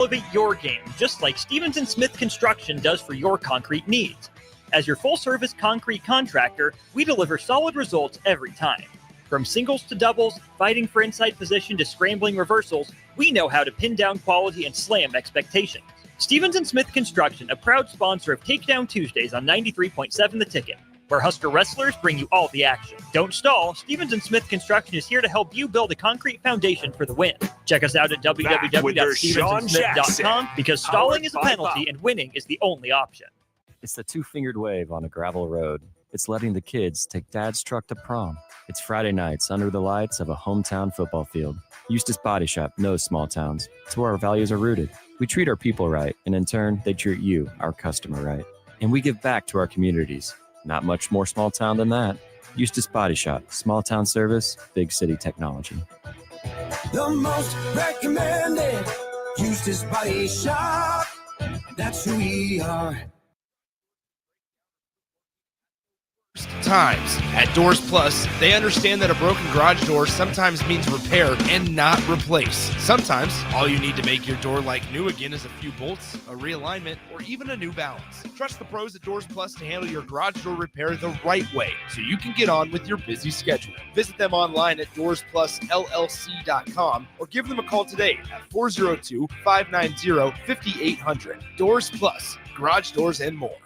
Elevate your game, just like Stevens & Smith Construction does for your concrete needs. As your full-service concrete contractor, we deliver solid results every time. From singles to doubles, fighting for inside position to scrambling reversals, we know how to pin down quality and slam expectations. Stevens & Smith Construction, a proud sponsor of Takedown Tuesdays on 93.7 The Ticket, where Husker wrestlers bring you all the action. Don't stall. Stevens & Smith Construction is here to help you build a concrete foundation for the win. Check us out at www.stevensandsmith.com because stalling is a penalty and winning is the only option. It's the two-fingered wave on a gravel road. It's letting the kids take dad's truck to prom. It's Friday nights under the lights of a hometown football field. Eustace Body Shop knows small towns. It's where our values are rooted. We treat our people right, and in turn, they treat you, our customer, right. And we give back to our communities. Not much more small town than that. Eustace Body Shop, small town service, big city technology. The most recommended Eustace Body Shop. That's who we are. Times at Doors Plus, they understand that a broken garage door sometimes means repair and not replace. Sometimes all you need to make your door like new again is a few bolts, a realignment, or even a new balance. Trust the pros at Doors Plus to handle your garage door repair the right way so you can get on with your busy schedule. Visit them online at DoorsPlusLLC.com or give them a call today at 402-590-5800. Doors Plus, garage doors and more.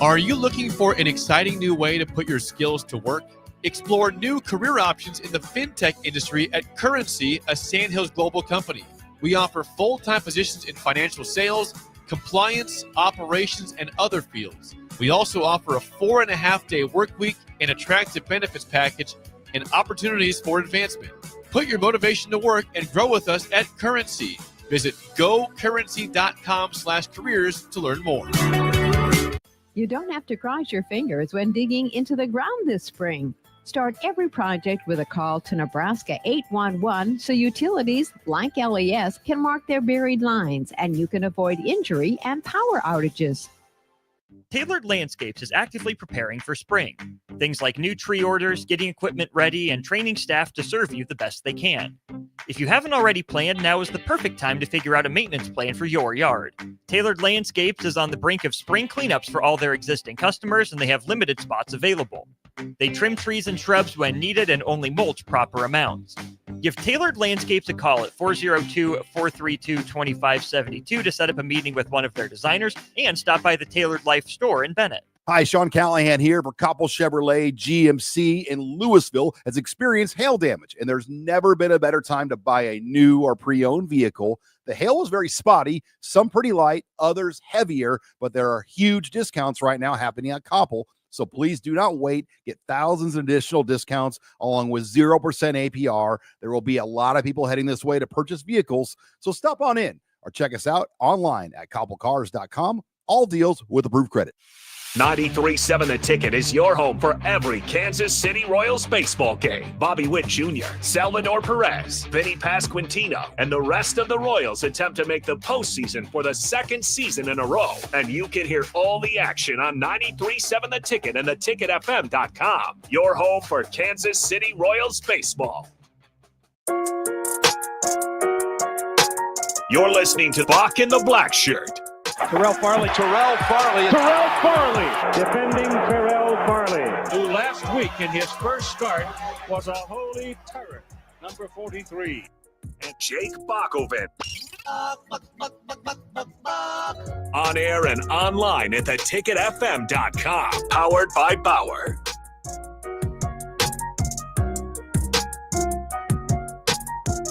Are you looking for an exciting new way to put your skills to work? Explore new career options in the fintech industry at Currency, a Sandhills global company. We offer full-time positions in financial sales, compliance, operations, and other fields. We also offer a 4.5-day work week, an attractive benefits package, and opportunities for advancement. Put your motivation to work and grow with us at Currency. Visit gocurrency.com/careers to learn more. You don't have to cross your fingers when digging into the ground this spring. Start every project with a call to Nebraska 811 so utilities like LES can mark their buried lines and you can avoid injury and power outages. Tailored Landscapes is actively preparing for spring. Things like new tree orders, getting equipment ready, and training staff to serve you the best they can. If you haven't already planned, now is the perfect time to figure out a maintenance plan for your yard. Tailored Landscapes is on the brink of spring cleanups for all their existing customers, and they have limited spots available. They trim trees and shrubs when needed and only mulch proper amounts. Give Tailored Landscapes a call at 402-432-2572 to set up a meeting with one of their designers and stop by the Tailored Life store in Bennett. Hi, Sean Callahan here for Koppel Chevrolet GMC in Louisville has experienced hail damage, and there's never been a better time to buy a new or pre-owned vehicle. The hail was very spotty, some pretty light, others heavier, but there are huge discounts right now happening at Koppel. So please do not wait. Get thousands of additional discounts along with 0% APR. There will be a lot of people heading this way to purchase vehicles. So stop on in or check us out online at koppelcars.com. All deals with approved credit. 93.7 The Ticket is your home for every Kansas City Royals baseball game. Bobby Witt Jr., Salvador Perez, Vinny Pasquantino, and the rest of the Royals attempt to make the postseason for the second season in a row. And you can hear all the action on 93.7 The Ticket and theticketfm.com. Your home for Kansas City Royals baseball. You're listening to Bock in the Blackshirt. Terrell Farley, defending Terrell Farley, who last week in his first start was a holy terror, number 43. And Jake Bockoven. On air and online at theticketfm.com. Powered by Bauer.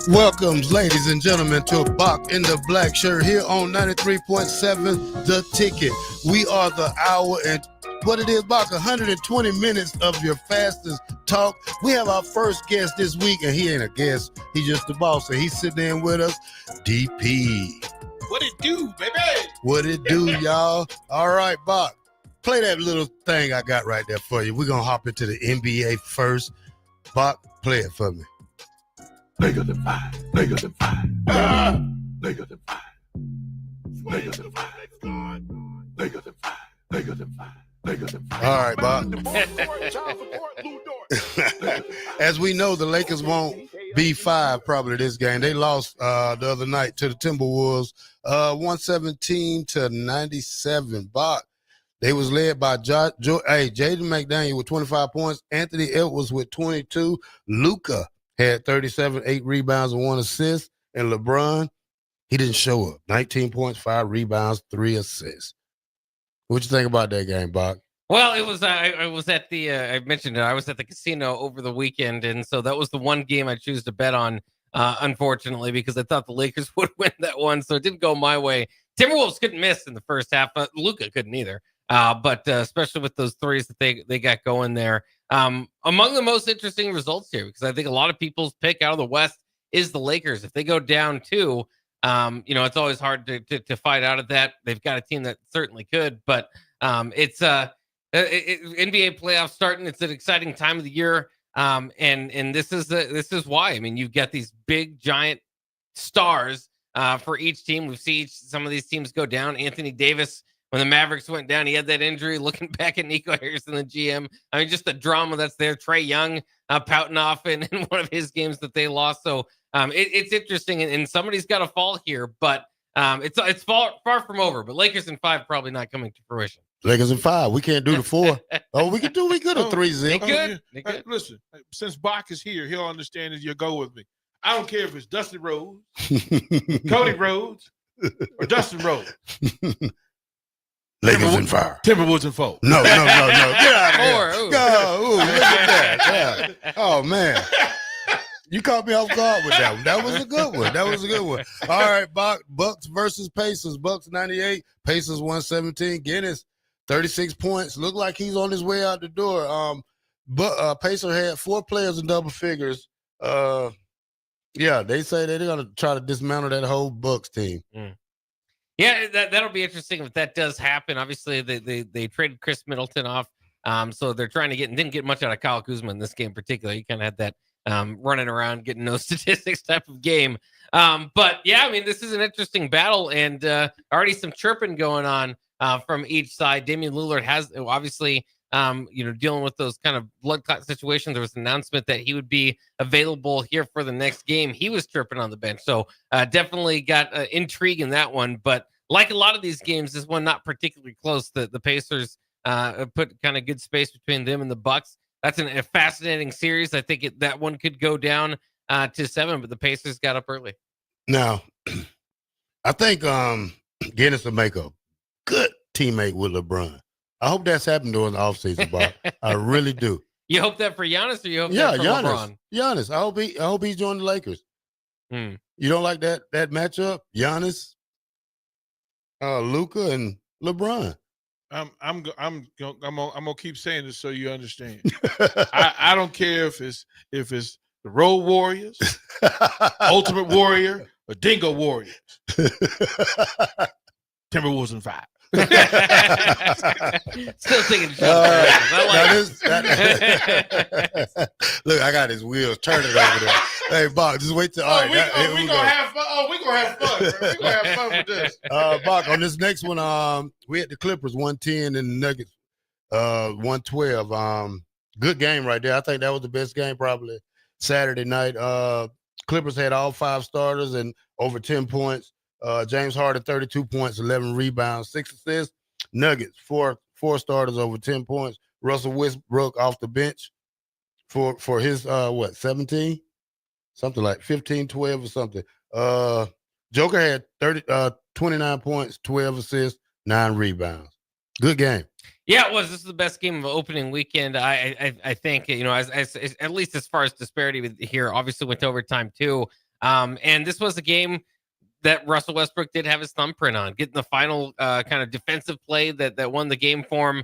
Welcome, ladies and gentlemen, to Bock in the Blackshirt here on 93.7 The Ticket. We are the hour and what it is, Bock, 120 minutes of your fastest talk. We have our first guest this week, and he ain't a guest. He's just the boss, and he's sitting in with us, DP. What it do, baby? What it do, y'all? All right, Bock, play that little thing I got right there for you. We're going to hop into the NBA first. Bock, play it for me. Bigger than five. Bigger than five. Bigger than five. Bigger than five. Bigger than five. Bigger than five. Bigger than five. All right, Bob. As we know, the Lakers won't B5 probably this game. They lost the other night to the Timberwolves, 117-97. Bock. They was led by Jaden McDaniel with 25 points, Anthony Edwards with 22, Luka had 37, 8 rebounds and 1 assist, and LeBron, he didn't show up. 19 points, 5 rebounds, 3 assists. What you think about that game, Bock? Well, it was. I was at the. I mentioned it. I was at the casino over the weekend, and so that was the one game I choose to bet on. Unfortunately, because I thought the Lakers would win that one, so it didn't go my way. Timberwolves couldn't miss in the first half. Luka couldn't either. But especially with those threes that they got going there. Among the most interesting results here, because I think a lot of people's pick out of the West is the Lakers. If they go down 2, it's always hard to fight out of that. They've got a team that certainly could, but it's NBA playoffs starting. It's an exciting time of the year, and this is why. I mean, you've got these big giant stars for each team. We've seen some of these teams go down. Anthony Davis, when the Mavericks went down, he had that injury. Looking back at Nico Harrison, the GM, I mean, just the drama that's there. Trae Young pouting off in one of his games that they lost. So it's interesting, and somebody's got to fall here, but it's far from over. But Lakers in 5 probably not coming to fruition. Lakers in 5. We can't do the 4. We could a 3-0. They could. Listen, since Bock is here, he'll understand as you go with me. I don't care if it's Dustin Rhodes, Cody Rhodes, or Dustin Rhodes. Lakers in 5. Timberwolves in 4. No. Get out of here. Go. Look at that. Yeah. Oh, man. You caught me off guard with that one. That was a good one. All right, Bucks versus Pacers. Bucks 98, Pacers 117. Guinness 36 points. Looked like he's on his way out the door. But Pacers had 4 players in double figures. They say they're gonna try to dismantle that whole Bucks team. Yeah, that'll be interesting if that does happen. Obviously, they traded Chris Middleton off, so they're trying to didn't get much out of Kyle Kuzma in this game in particular. He kind of had that running around, getting no statistics type of game. But yeah, I mean, this is an interesting battle, and already some chirping going on from each side. Damian Lillard has obviously, dealing with those kind of blood clot situations. There was an announcement that he would be available here for the next game. He was chirping on the bench, so definitely got intrigue in that one. But like a lot of these games, this one not particularly close. The Pacers put kind of good space between them and the Bucks. That's a fascinating series. I think that one could go down to 7, but the Pacers got up early. Now, I think Guinness will make a good teammate with LeBron. I hope that's happened during the offseason, Bob. I really do. You hope that for Giannis, or you hope that for LeBron? Giannis. I hope he joined the Lakers. You don't like that matchup? Giannis, Luka, and LeBron. I'm gonna keep saying this so you understand. I don't care if it's the Road Warriors, Ultimate Warrior, or Dingo Warriors. Timberwolves in 5. Still thinking. Look, I got his wheels turning over there. Hey, Bob, just wait till. We're gonna have fun. We're gonna have fun. We're gonna have fun with this. Bob, on this next one, we had the Clippers 110 and the Nuggets 112. Good game right there. I think that was the best game probably Saturday night. Clippers had all 5 starters and over 10 points. James Harden, 32 points, 11 rebounds, 6 assists. Nuggets, four starters over 10 points. Russell Westbrook off the bench for his 17? Something like 15, 12 or something. Joker had 29 points, 12 assists, 9 rebounds. Good game. Yeah, it was. This is the best game of opening weekend. I think, as at least as far as disparity here, obviously went to overtime too. And this was a game that Russell Westbrook did have his thumbprint on, getting the final kind of defensive play that won the game for him.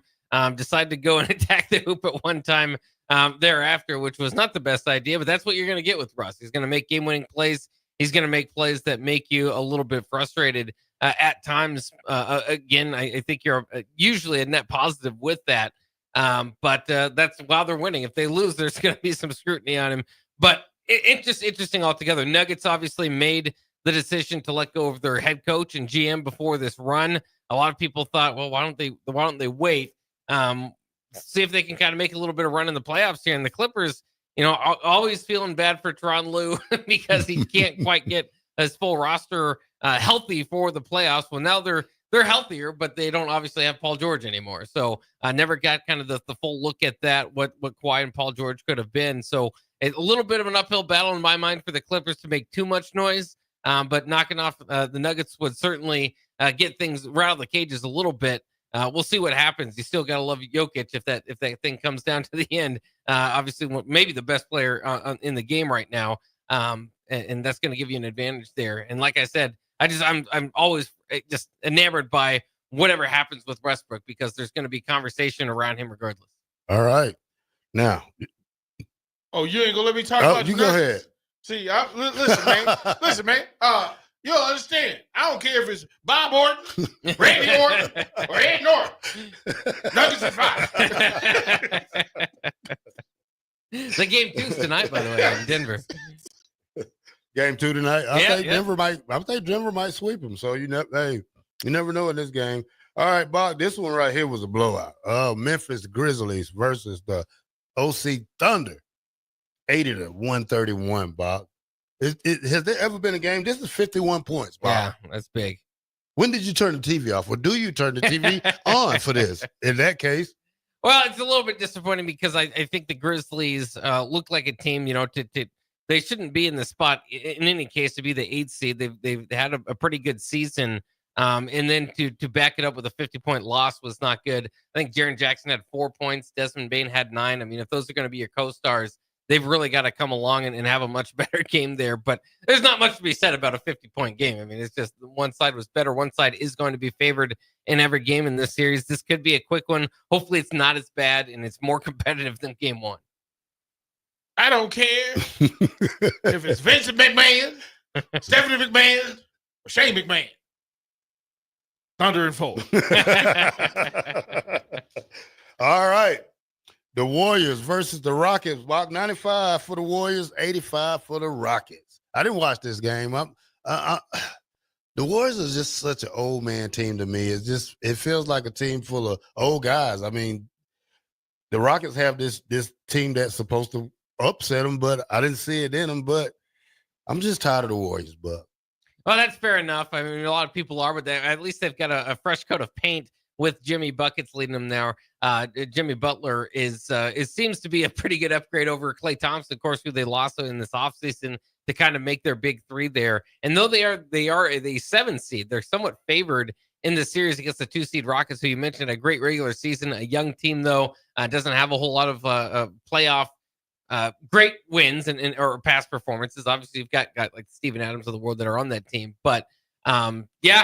Decided to go and attack the hoop at one time thereafter, which was not the best idea, but that's what you're going to get with Russ. He's going to make game-winning plays. He's going to make plays that make you a little bit frustrated at times. Again, I think you're usually a net positive with that. But that's while they're winning. If they lose, there's going to be some scrutiny on him. But it's just interesting altogether. Nuggets obviously made the decision to let go of their head coach and GM before this run. A lot of people thought, well, why don't they wait? See if they can kind of make a little bit of run in the playoffs here. And the Clippers, always feeling bad for Tron Lue because he can't quite get his full roster healthy for the playoffs. Well, now they're healthier, but they don't obviously have Paul George anymore. So I never got kind of the full look at that, what Kawhi and Paul George could have been. So a little bit of an uphill battle in my mind for the Clippers to make too much noise. But knocking off the Nuggets would certainly get things right out of the cages a little bit. We'll see what happens. You still got to love Jokic if that thing comes down to the end. Obviously, maybe the best player in the game right now, and that's going to give you an advantage there. And like I said, I'm always just enamored by whatever happens with Westbrook because there's going to be conversation around him regardless. All right, now. Oh, you ain't gonna let me talk about you go ahead. See, listen, man. You don't understand. I don't care if it's Bob Orton, Randy Orton, or Ed Norton. Nuggets at 5. The game 2's tonight, by the way, in Denver. Game 2 tonight. I think Denver might sweep them. So you never know in this game. All right, Bob. This one right here was a blowout. Memphis Grizzlies versus the OC Thunder. 80-131, Bob. Has there ever been a game? This is 51 points, Bob. Yeah, that's big. When did you turn the TV off? Or do you turn the TV on for this? In that case? Well, it's a little bit disappointing because I think the Grizzlies look like a team, they shouldn't be in the spot in any case to be the 8th seed. They've had a pretty good season. And then to back it up with a 50-point loss was not good. I think Jaren Jackson had 4 points. Desmond Bane had 9. I mean, if those are going to be your co-stars, they've really got to come along and have a much better game there. But there's not much to be said about a 50-point game. I mean, it's just one side was better. One side is going to be favored in every game in this series. This could be a quick one. Hopefully it's not as bad and it's more competitive than game 1. I don't care if it's Vincent McMahon, Stephanie McMahon, or Shane McMahon. Thunder and 4. All right. The Warriors versus the Rockets. About 95 for the Warriors, 85 for the Rockets. I didn't watch this game. The Warriors is just such an old man team to me. It feels like a team full of old guys. I mean, the Rockets have this team that's supposed to upset them, but I didn't see it in them. But I'm just tired of the Warriors, Buck. Well, that's fair enough. I mean, a lot of people are, but at least they've got a fresh coat of paint with Jimmy Buckets leading them now. Jimmy Butler seems to be a pretty good upgrade over Klay Thompson, of course, who they lost in this offseason to kind of make their big 3 there. And though they are the 7 seed, they're somewhat favored in the series against the 2 seed Rockets, who you mentioned a great regular season, a young team though, doesn't have a whole lot of playoff great wins or past performances. Obviously, you've got like Steven Adams of the world that are on that team, but I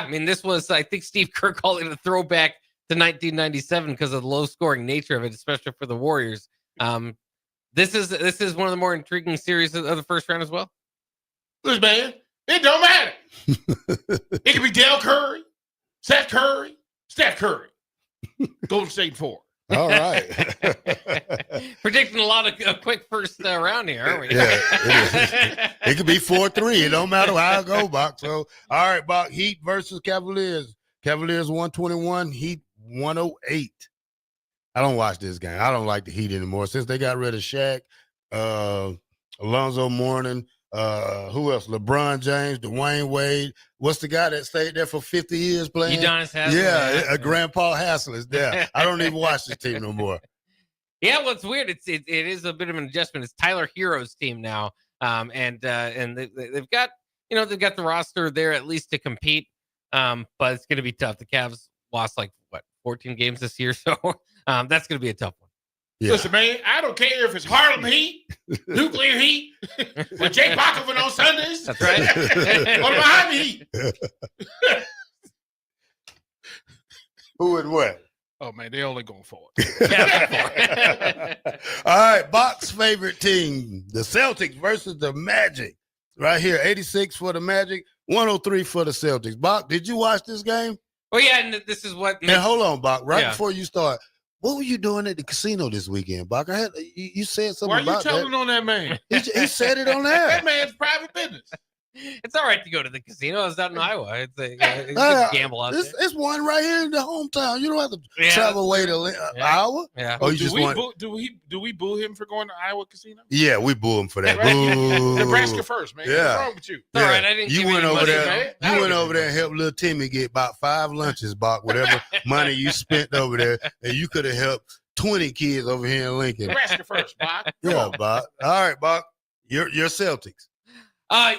mean, this was, I think Steve Kerr called it a throwback to 1997 because of the low scoring nature of it, especially for the Warriors. This is one of the more intriguing series of the first round as well. Listen, man, it don't matter. It could be Dell Curry, Seth Curry, Steph Curry. Golden State 4. All right. Predicting a lot of quick first round here, aren't we? Yeah, it could be 4-3. It don't matter how it go, Bock. So, all right, Bock, Heat versus Cavaliers. Cavaliers 121, Heat 108. I don't watch this game. I don't like the Heat anymore. Since they got rid of Shaq, Alonzo Mourning, who else? LeBron James, Dwayne Wade. What's the guy that stayed there for 50 years playing? Udonis Haslem. Yeah, Grandpa Hassel is there. I don't even watch this team no more. Yeah, well, it's weird. It is a bit of an adjustment. It's Tyler Hero's team now, and they've got the roster there at least to compete, but it's going to be tough. The Cavs lost 14 games this year, so that's going to be a tough one. Yeah. Listen, man, I don't care if it's Harlem Heat, Nuclear Heat, or Jake Bockoven on Sundays. That's right. Or the Miami Heat. Who and what? Oh, man, they only going for it. All right, Bock's favorite team, the Celtics versus the Magic. Right here, 86 for the Magic, 103 for the Celtics. Bock, did you watch this game? Well, yeah, and this is what... Man, hold on, Bock. Before you start, what were you doing at the casino this weekend, Bock? You said something about that. Why are you telling on that man? He said it on there. That man's private business. It's all right to go to the casino. It's out in Iowa. It's a good gamble out there. It's one right here in the hometown. You don't have to travel away to Iowa. Yeah. Oh, you do just we want? do we boo him for going to Iowa casino? Yeah, we boo him for that. Right? Boo. Nebraska first, man. Yeah. What's wrong with you? All right, I didn't. You give went any over money, there. man. You went over there and helped little Timmy get about 5 lunches, Bock. Whatever money you spent over there, and you could have helped 20 kids over here in Lincoln. Nebraska first, Bock. Yeah, Bock. All right, Bock. Your Celtics.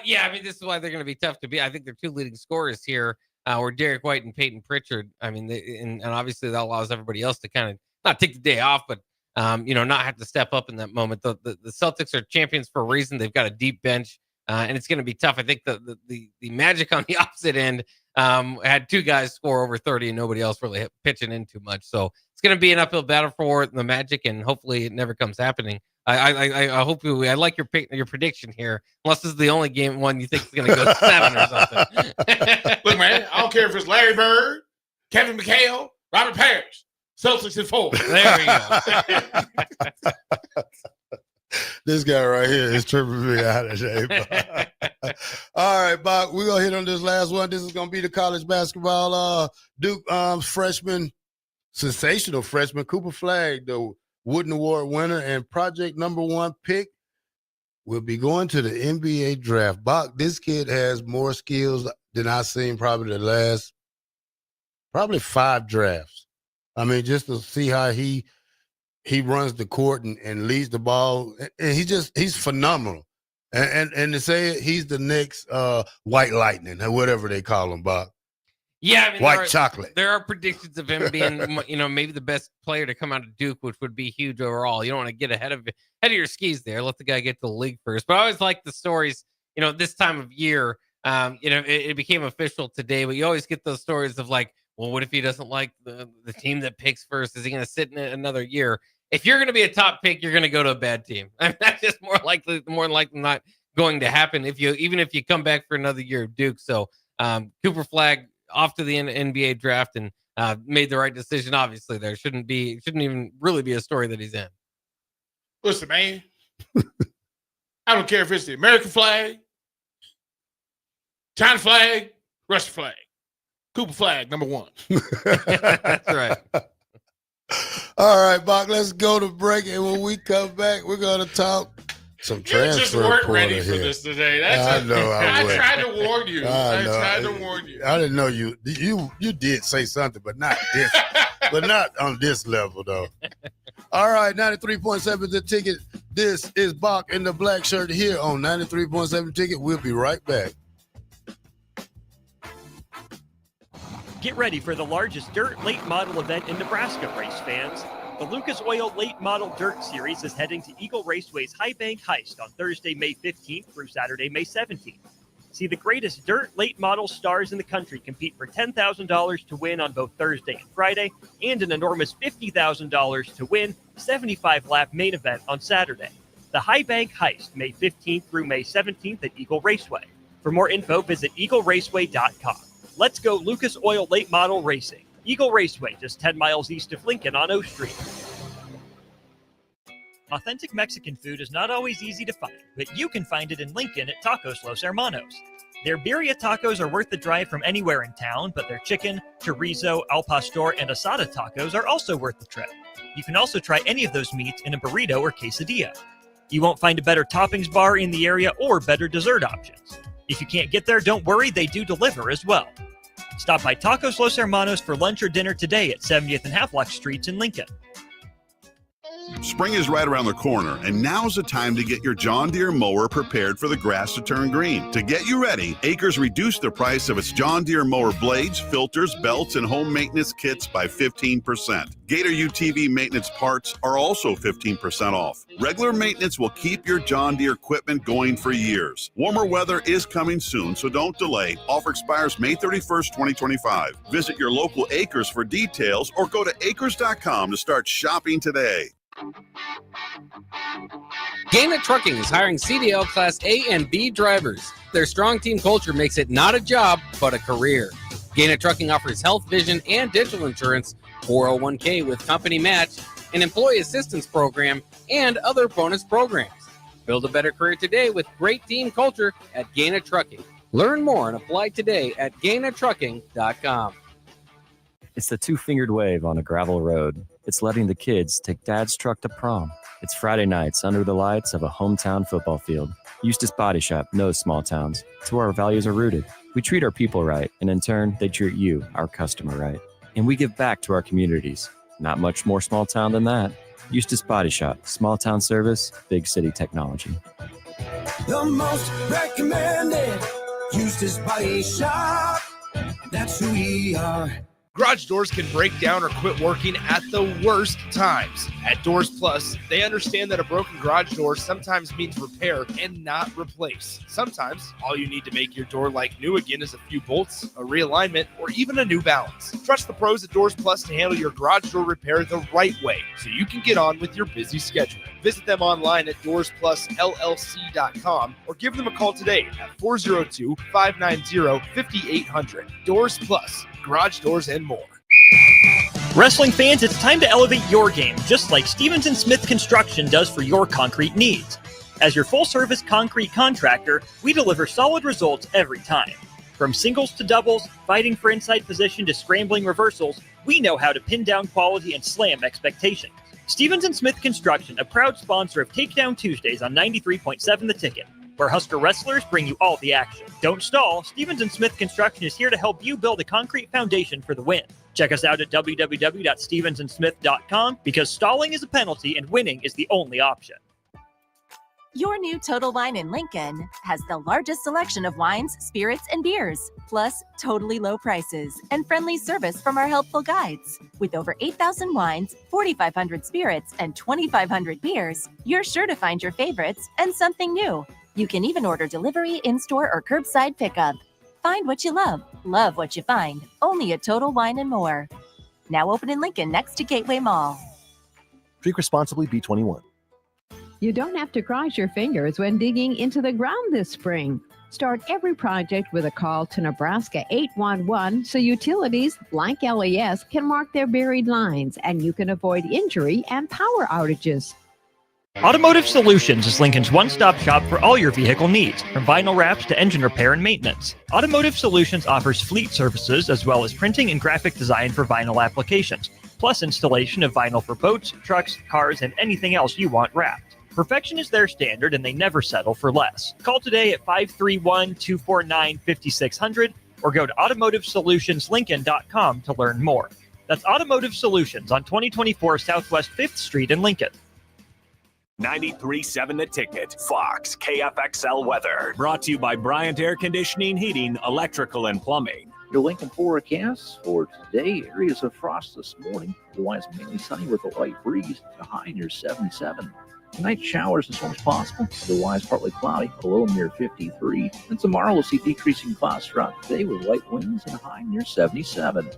Yeah, I mean, this is why they're going to be tough to beat. I think their 2 leading scorers here were Derek White and Peyton Pritchard. I mean, and obviously that allows everybody else to kind of not take the day off, but not have to step up in that moment. The Celtics are champions for a reason. They've got a deep bench, and it's going to be tough. I think the Magic on the opposite end had 2 guys score over 30 and nobody else really pitching in too much. So it's going to be an uphill battle for the Magic, and hopefully it never comes happening. I hope I like your prediction here, unless this is the only one you think is going to go 7 or something. Look, man, I don't care if it's Larry Bird, Kevin McHale, Robert Parrish. Celtics in 4. There we go. This guy right here is tripping me out of shape. All right, Bob, we're going to hit on this last one. This is going to be the college basketball Duke sensational freshman, Cooper Flagg, the Wooden Award winner and project #1 pick, will be going to the NBA draft. Bob, this kid has more skills than I've seen probably the last 5 drafts. I mean, just to see how he runs the court and leads the ball, and he's phenomenal. And to say he's the next White Lightning or whatever they call him, Bob. Yeah, I mean, White chocolate. There are predictions of him being, maybe the best player to come out of Duke, which would be huge overall. You don't want to get ahead of your skis there. Let the guy get to the league first. But I always like the stories. This time of year, it became official today. But you always get those stories of like, well, what if he doesn't like the team that picks first? Is he going to sit in it another year? If you're going to be a top pick, you're going to go to a bad team. I mean, that's just more likely not going to happen even if you come back for another year of Duke. So Cooper Flagg off to the NBA draft and made the right decision. Obviously, there shouldn't even really be a story that he's in. Listen, man, I don't care if it's the American flag, China flag, Russian flag. Cooper Flagg, #1. That's right. All right, Bock, let's go to break. And when we come back, we're going to talk some transfer. You just weren't ready here for this today. I know. I tried to warn you. I tried to warn you. I didn't know you did say something, but not this. But not on this level, though. All right, 93.7 The Ticket. This is Bock in the Black Shirt here on 93.7 Ticket. We'll be right back. Get ready for the largest dirt late model event in Nebraska, race fans. The Lucas Oil Late Model Dirt Series is heading to Eagle Raceway's High Bank Heist on Thursday, May 15th through Saturday, May 17th. See the greatest dirt late model stars in the country compete for $10,000 to win on both Thursday and Friday, and an enormous $50,000 to win 75-lap main event on Saturday. The High Bank Heist, May 15th through May 17th at Eagle Raceway. For more info, visit eagleraceway.com. Let's go Lucas Oil Late Model Racing. Eagle Raceway, just 10 miles east of Lincoln on O Street. Authentic Mexican food is not always easy to find, but you can find it in Lincoln at Tacos Los Hermanos. Their birria tacos are worth the drive from anywhere in town, but their chicken, chorizo, al pastor, and asada tacos are also worth the trip. You can also try any of those meats in a burrito or quesadilla. You won't find a better toppings bar in the area or better dessert options. If you can't get there, don't worry, they do deliver as well. Stop by Tacos Los Hermanos for lunch or dinner today at 70th and Havelock Streets in Lincoln. Spring is right around the corner, and now's the time to get your John Deere mower prepared for the grass to turn green. To get you ready, Acres reduced the price of its John Deere mower blades, filters, belts, and home maintenance kits by 15%. Gator UTV maintenance parts are also 15% off. Regular maintenance will keep your John Deere equipment going for years. Warmer weather is coming soon, so don't delay. Offer expires May 31st, 2025. Visit your local Acres for details or go to acres.com to start shopping today. Gaina Trucking is hiring CDL Class A and B drivers. Their strong team culture makes it not a job, but a career. Gaina Trucking offers health, vision, and dental insurance, 401k with company match, an employee assistance program, and other bonus programs. Build a better career today with great team culture at Gaina Trucking. Learn more and apply today at GainaTrucking.com. It's the two-fingered wave on a gravel road. It's letting the kids take dad's truck to prom. It's Friday nights under the lights of a hometown football field. Eustace Body Shop knows small towns. It's where our values are rooted. We treat our people right, and in turn, they treat you, our customer, right. And we give back to our communities. Not much more small town than that. Eustace Body Shop, small town service, big city technology. The most recommended Eustace Body Shop. That's who we are. Garage doors can break down or quit working at the worst times. At Doors Plus, they understand that a broken garage door sometimes means repair and not replace. Sometimes, all you need to make your door like new again is a few bolts, a realignment, or even a new balance. Trust the pros at Doors Plus to handle your garage door repair the right way so you can get on with your busy schedule. Visit them online at DoorsPlusLLC.com or give them a call today at 402-590-5800. Doors Plus, garage doors and more. Wrestling fans, it's time to elevate your game, just like Stevens & Smith Construction does for your concrete needs. As your full-service concrete contractor, we deliver solid results every time. From singles to doubles, fighting for inside position to scrambling reversals, we know how to pin down quality and slam expectations. Stevens & Smith Construction, a proud sponsor of Takedown Tuesdays on 93.7 The Ticket, where Husker wrestlers bring you all the action. Don't stall. Stevens & Smith Construction is here to help you build a concrete foundation for the win. Check us out at www.stevensandsmith.com because stalling is a penalty and winning is the only option. Your new Total Wine in Lincoln has the largest selection of wines, spirits, and beers, plus totally low prices and friendly service from our helpful guides. With over 8,000 wines, 4,500 spirits, and 2,500 beers, you're sure to find your favorites and something new. You can even order delivery, in-store, or curbside pickup. Find what you love what you find, only at Total Wine and More. Now open in Lincoln next to Gateway Mall. Drink responsibly, B21. You don't have to cross your fingers when digging into the ground this spring. Start every project with a call to Nebraska 811 so utilities like LES can mark their buried lines and you can avoid injury and power outages. Automotive Solutions is Lincoln's one-stop shop for all your vehicle needs, from vinyl wraps to engine repair and maintenance. Automotive Solutions offers fleet services as well as printing and graphic design for vinyl applications, plus installation of vinyl for boats, trucks, cars, and anything else you want wrapped. Perfection is their standard and they never settle for less. Call today at 531-249-5600 or go to automotivesolutionslincoln.com to learn more. That's Automotive Solutions on 2024 Southwest 5th Street in Lincoln. 93.7 The Ticket, Fox, KFXL weather. Brought to you by Bryant Air Conditioning, Heating, Electrical, and Plumbing. Your Lincoln forecast for today, areas of frost this morning. Otherwise, mainly sunny with a light breeze, a high near 77. Tonight, showers as soon as possible. Otherwise, partly cloudy, a low near 53. And tomorrow, we'll see decreasing clouds throughout the day with light winds and a high near 77.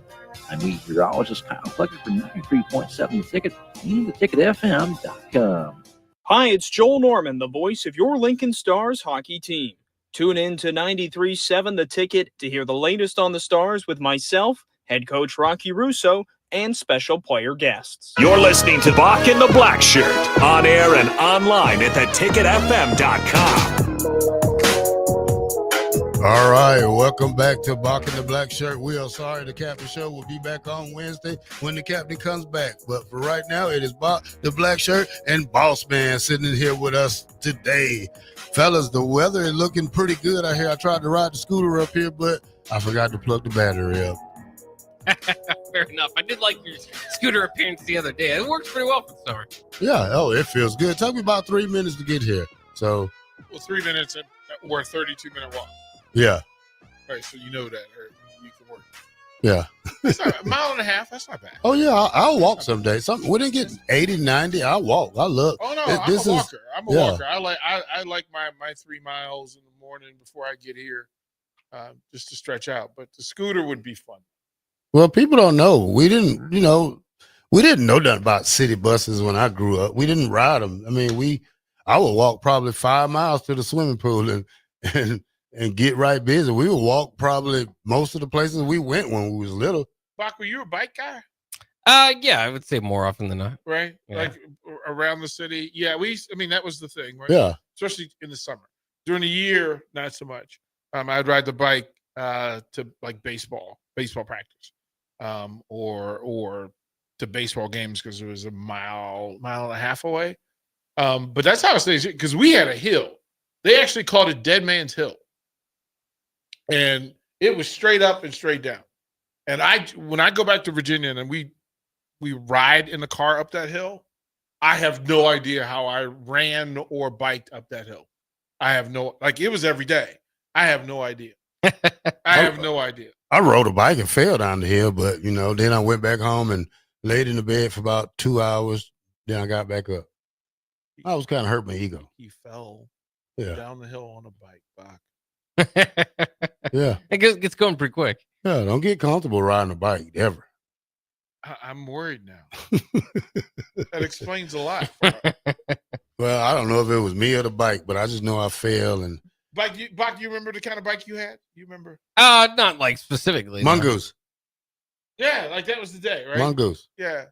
I'm meteorologist Kyle Flecker for 93.7 The Ticket and theticketfm.com. Hi, it's Joel Norman, the voice of your Lincoln Stars hockey team. Tune in to 93.7 The Ticket to hear the latest on the Stars with myself, head coach Rocky Russo, and special player guests. You're listening to Bock and the Blackshirt, on air and online at theticketfm.com. All right, welcome back to Bock and the Blackshirt. We are sorry the Captain Show will be back on Wednesday when the Captain comes back. But for right now, it is Bock, the Blackshirt, and Boss Man sitting in here with us today. Fellas, the weather is looking pretty good out here. I tried to ride the scooter up here, but I forgot to plug the battery up. Fair enough. I did like your scooter appearance the other day. It works pretty well for the summer. Yeah, oh, it feels good. It took me about 3 minutes to get here. So, Well, 3 minutes or a 32-minute walk. yeah, Right, so you know that, or you can work. yeah. That's not, a mile and a half, that's not bad. Oh, yeah, I'll walk someday. We didn't get 80, 90. I'll walk. I love Oh, no, it. I'm a walker. I'm a yeah. walker. I like my 3 miles in the morning before I get here just to stretch out. But the scooter would be fun. Well, people don't know. We didn't know nothing about city buses when I grew up. We didn't ride them. I mean, I would walk probably 5 miles to the swimming pool and get right busy. We would walk probably most of the places we went when we was little. Bach, were you a bike guy? Yeah, I would say more often than not. Right? Yeah. Like around the city? Yeah, that was the thing, right? Yeah. Especially in the summer. During the year, not so much. I'd ride the bike to like baseball practice, or to baseball games because it was a mile and a half away. But that's how I stayed, because we had a hill. They actually called it Dead Man's Hill, and it was straight up and straight down. And when I go back to Virginia and we ride in the car up that hill, I have no idea how I ran or biked up that hill. I have it was every day. I have no idea. I have no idea. I rode a bike and fell down the hill, but then I went back home and laid in the bed for about 2 hours. Then I got back up. I was kind of hurt my ego. He fell Yeah. down the hill on a bike, Bock. Yeah. It gets going pretty quick. Yeah, don't get comfortable riding a bike ever. I'm worried now. That explains a lot. Well, I don't know if it was me or the bike, but I just know I fell. And Bock, you remember the kind of bike you had? You remember? Not like specifically. Mongoose. Yeah, like that was the day, right? Mongoose. Yeah.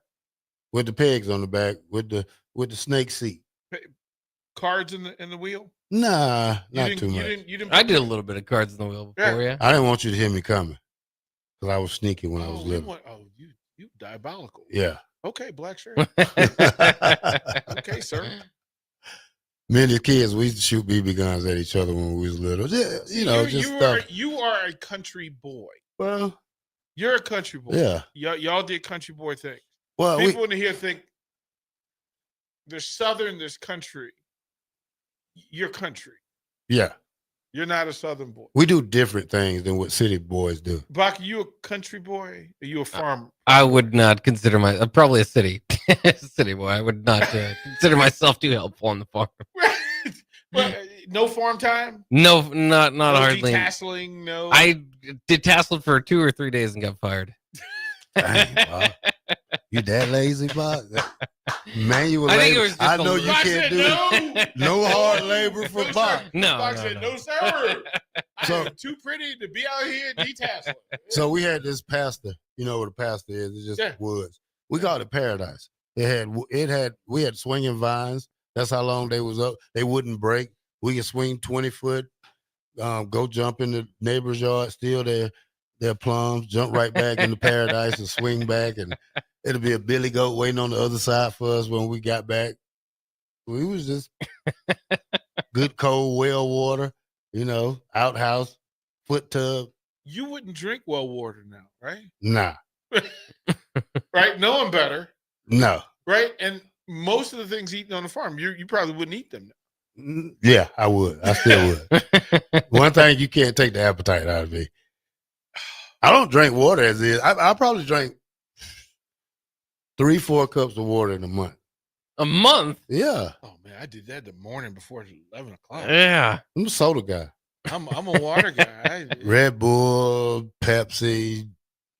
With the pegs on the back, with the snake seat. Cards in the wheel? Nah, not too much. I did a little bit of cards in the wheel before, yeah. I didn't want you to hear me coming because I was sneaky when I was little. You diabolical. Yeah. Okay, Blackshirt. Okay, sir. Me and the kids, we used to shoot BB guns at each other when we was little. Yeah, stuff. You are a country boy. Well, you're a country boy. Yeah. Y'all did country boy things. Well, people in here think there's Southern, there's country. You're country. Yeah. You're not a Southern boy. We do different things than what city boys do. Bock, are you a country boy? Are you a farmer? I would not consider probably a city boy. I would not consider myself too helpful on the farm. No farm time? No, not hardly. Detasseling, no. I did tassel for 2 or 3 days and got fired. Dang, Bob. You that lazy, Bob? Manual I think labor. it was just I know you Bock can't said do no hard labor for Bob. Bock said, no, sir. I'm too pretty to be out here detasseling. So we had this pasture. You know what a pasture is? It's just woods. We called it paradise. We had swinging vines. That's how long they was up. They wouldn't break. We could swing 20 foot, go jump in the neighbor's yard, steal their plums, jump right back into paradise and swing back, and it'll be a billy goat waiting on the other side for us when we got back. We was just good cold well water, outhouse, foot tub. You wouldn't drink well water now, right? Nah. Right? Knowing better. No. Right? And most of the things eaten on the farm, you probably wouldn't eat them now. Yeah, I would. I still would. One thing, you can't take the appetite out of me. I don't drink water as is. I probably drink 3-4 cups of water in a month. A month? Yeah. Oh man, I did that the morning before 11 o'clock. Yeah. I'm a soda guy. I'm a water guy. Red Bull, Pepsi,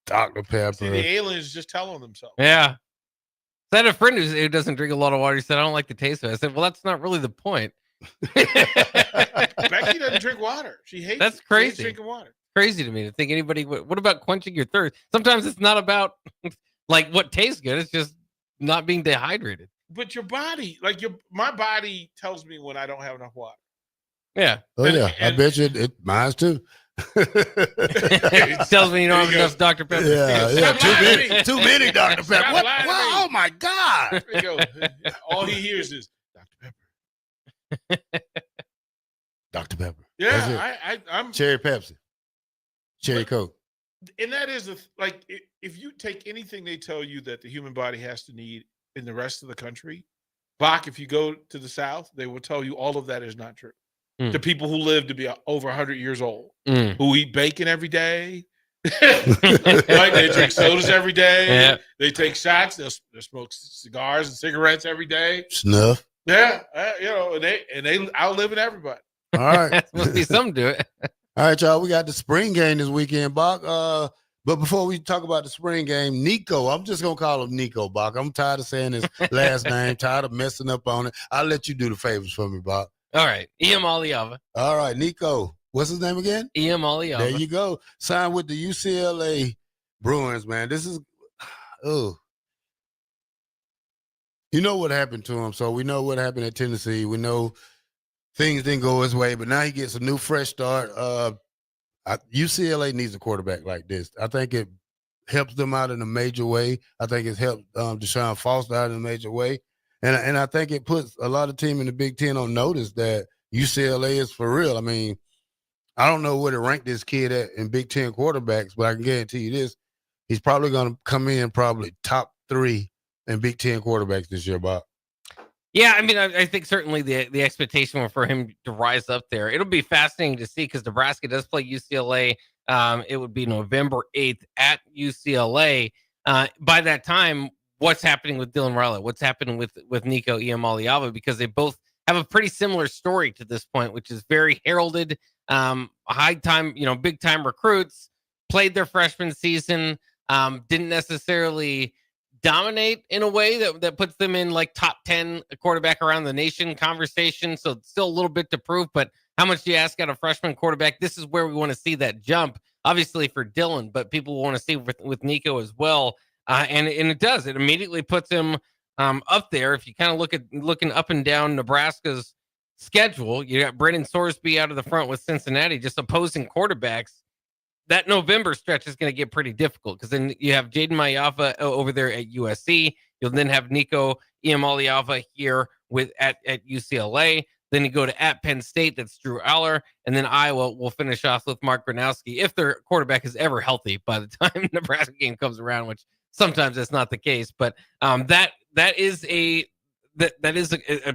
Dr. Pepper. See, the aliens just telling themselves. Yeah. I had a friend who doesn't drink a lot of water. He said, I don't like the taste of it. I said, well, that's not really the point. Becky doesn't drink water. She hates That's it. crazy. She hates drinking water. Crazy to me to think anybody would. What about quenching your thirst? Sometimes it's not about like what tastes good. It's just not being dehydrated. But your body, my body tells me when I don't have enough water. Yeah. Oh, yeah. I bet you mine too. It tells me you don't have enough Dr. Pepper. Yeah. Too many Dr. Pepper. What? Oh, my God. There you go. All he hears is Dr. Pepper. Dr. Pepper. Yeah, I'm Cherry Pepsi. Cherry Coke. And that is if you take anything they tell you that the human body has to need in the rest of the country, Bock, if you go to the South, they will tell you all of that is not true. The people who live to be over 100 years old, who eat bacon every day, like they drink sodas every day, they take shots, they'll smoke cigars and cigarettes every day, snuff. Yeah, and they outliving everybody. All right, must be something to it. All right, y'all. We got the spring game this weekend, Bock. But before we talk about the spring game, Nico, I'm just gonna call him Nico, Bock. I'm tired of saying his last name, tired of messing up on it. I'll let you do the favors for me, Bock. All right, Iam Aliava. All right, Nico. What's his name again? Iam Aliava. There you go. Signed with the UCLA Bruins, man. This is, you know what happened to him. So we know what happened at Tennessee. We know things didn't go his way, but now he gets a new fresh start. UCLA needs a quarterback like this. I think it helps them out in a major way. I think it's helped Deshaun Foster out in a major way. And I think it puts a lot of teams in the Big Ten on notice that UCLA is for real. I mean, I don't know where to rank this kid at in Big Ten quarterbacks, but I can guarantee you this. He's probably going to come in probably top 3 in Big Ten quarterbacks this year, Bob. Yeah, I mean, I think certainly the expectation for him to rise up there. It'll be fascinating to see because Nebraska does play UCLA. It would be November 8th at UCLA. By that time, what's happening with Dylan Riley? What's happening with Nico Iamaleava? Because they both have a pretty similar story to this point, which is very heralded. High time, big time recruits, played their freshman season, didn't necessarily dominate in a way that puts them in like top 10 quarterback around the nation conversation. So it's still a little bit to prove, but how much do you ask out a freshman quarterback? This is where we want to see that jump, obviously for Dylan, but people want to see with Nico as well. And it does. It immediately puts him up there. If you kind of looking up and down Nebraska's schedule, you got Brennan Sorsby out of the front with Cincinnati, just opposing quarterbacks. That November stretch is going to get pretty difficult because then you have Jaden Maiava over there at USC. You'll then have Nico Iamaleava here at UCLA. Then you go to at Penn State. That's Drew Aller. And then Iowa will finish off with Mark Gronowski if their quarterback is ever healthy by the time Nebraska game comes around, which sometimes that's not the case. But that is a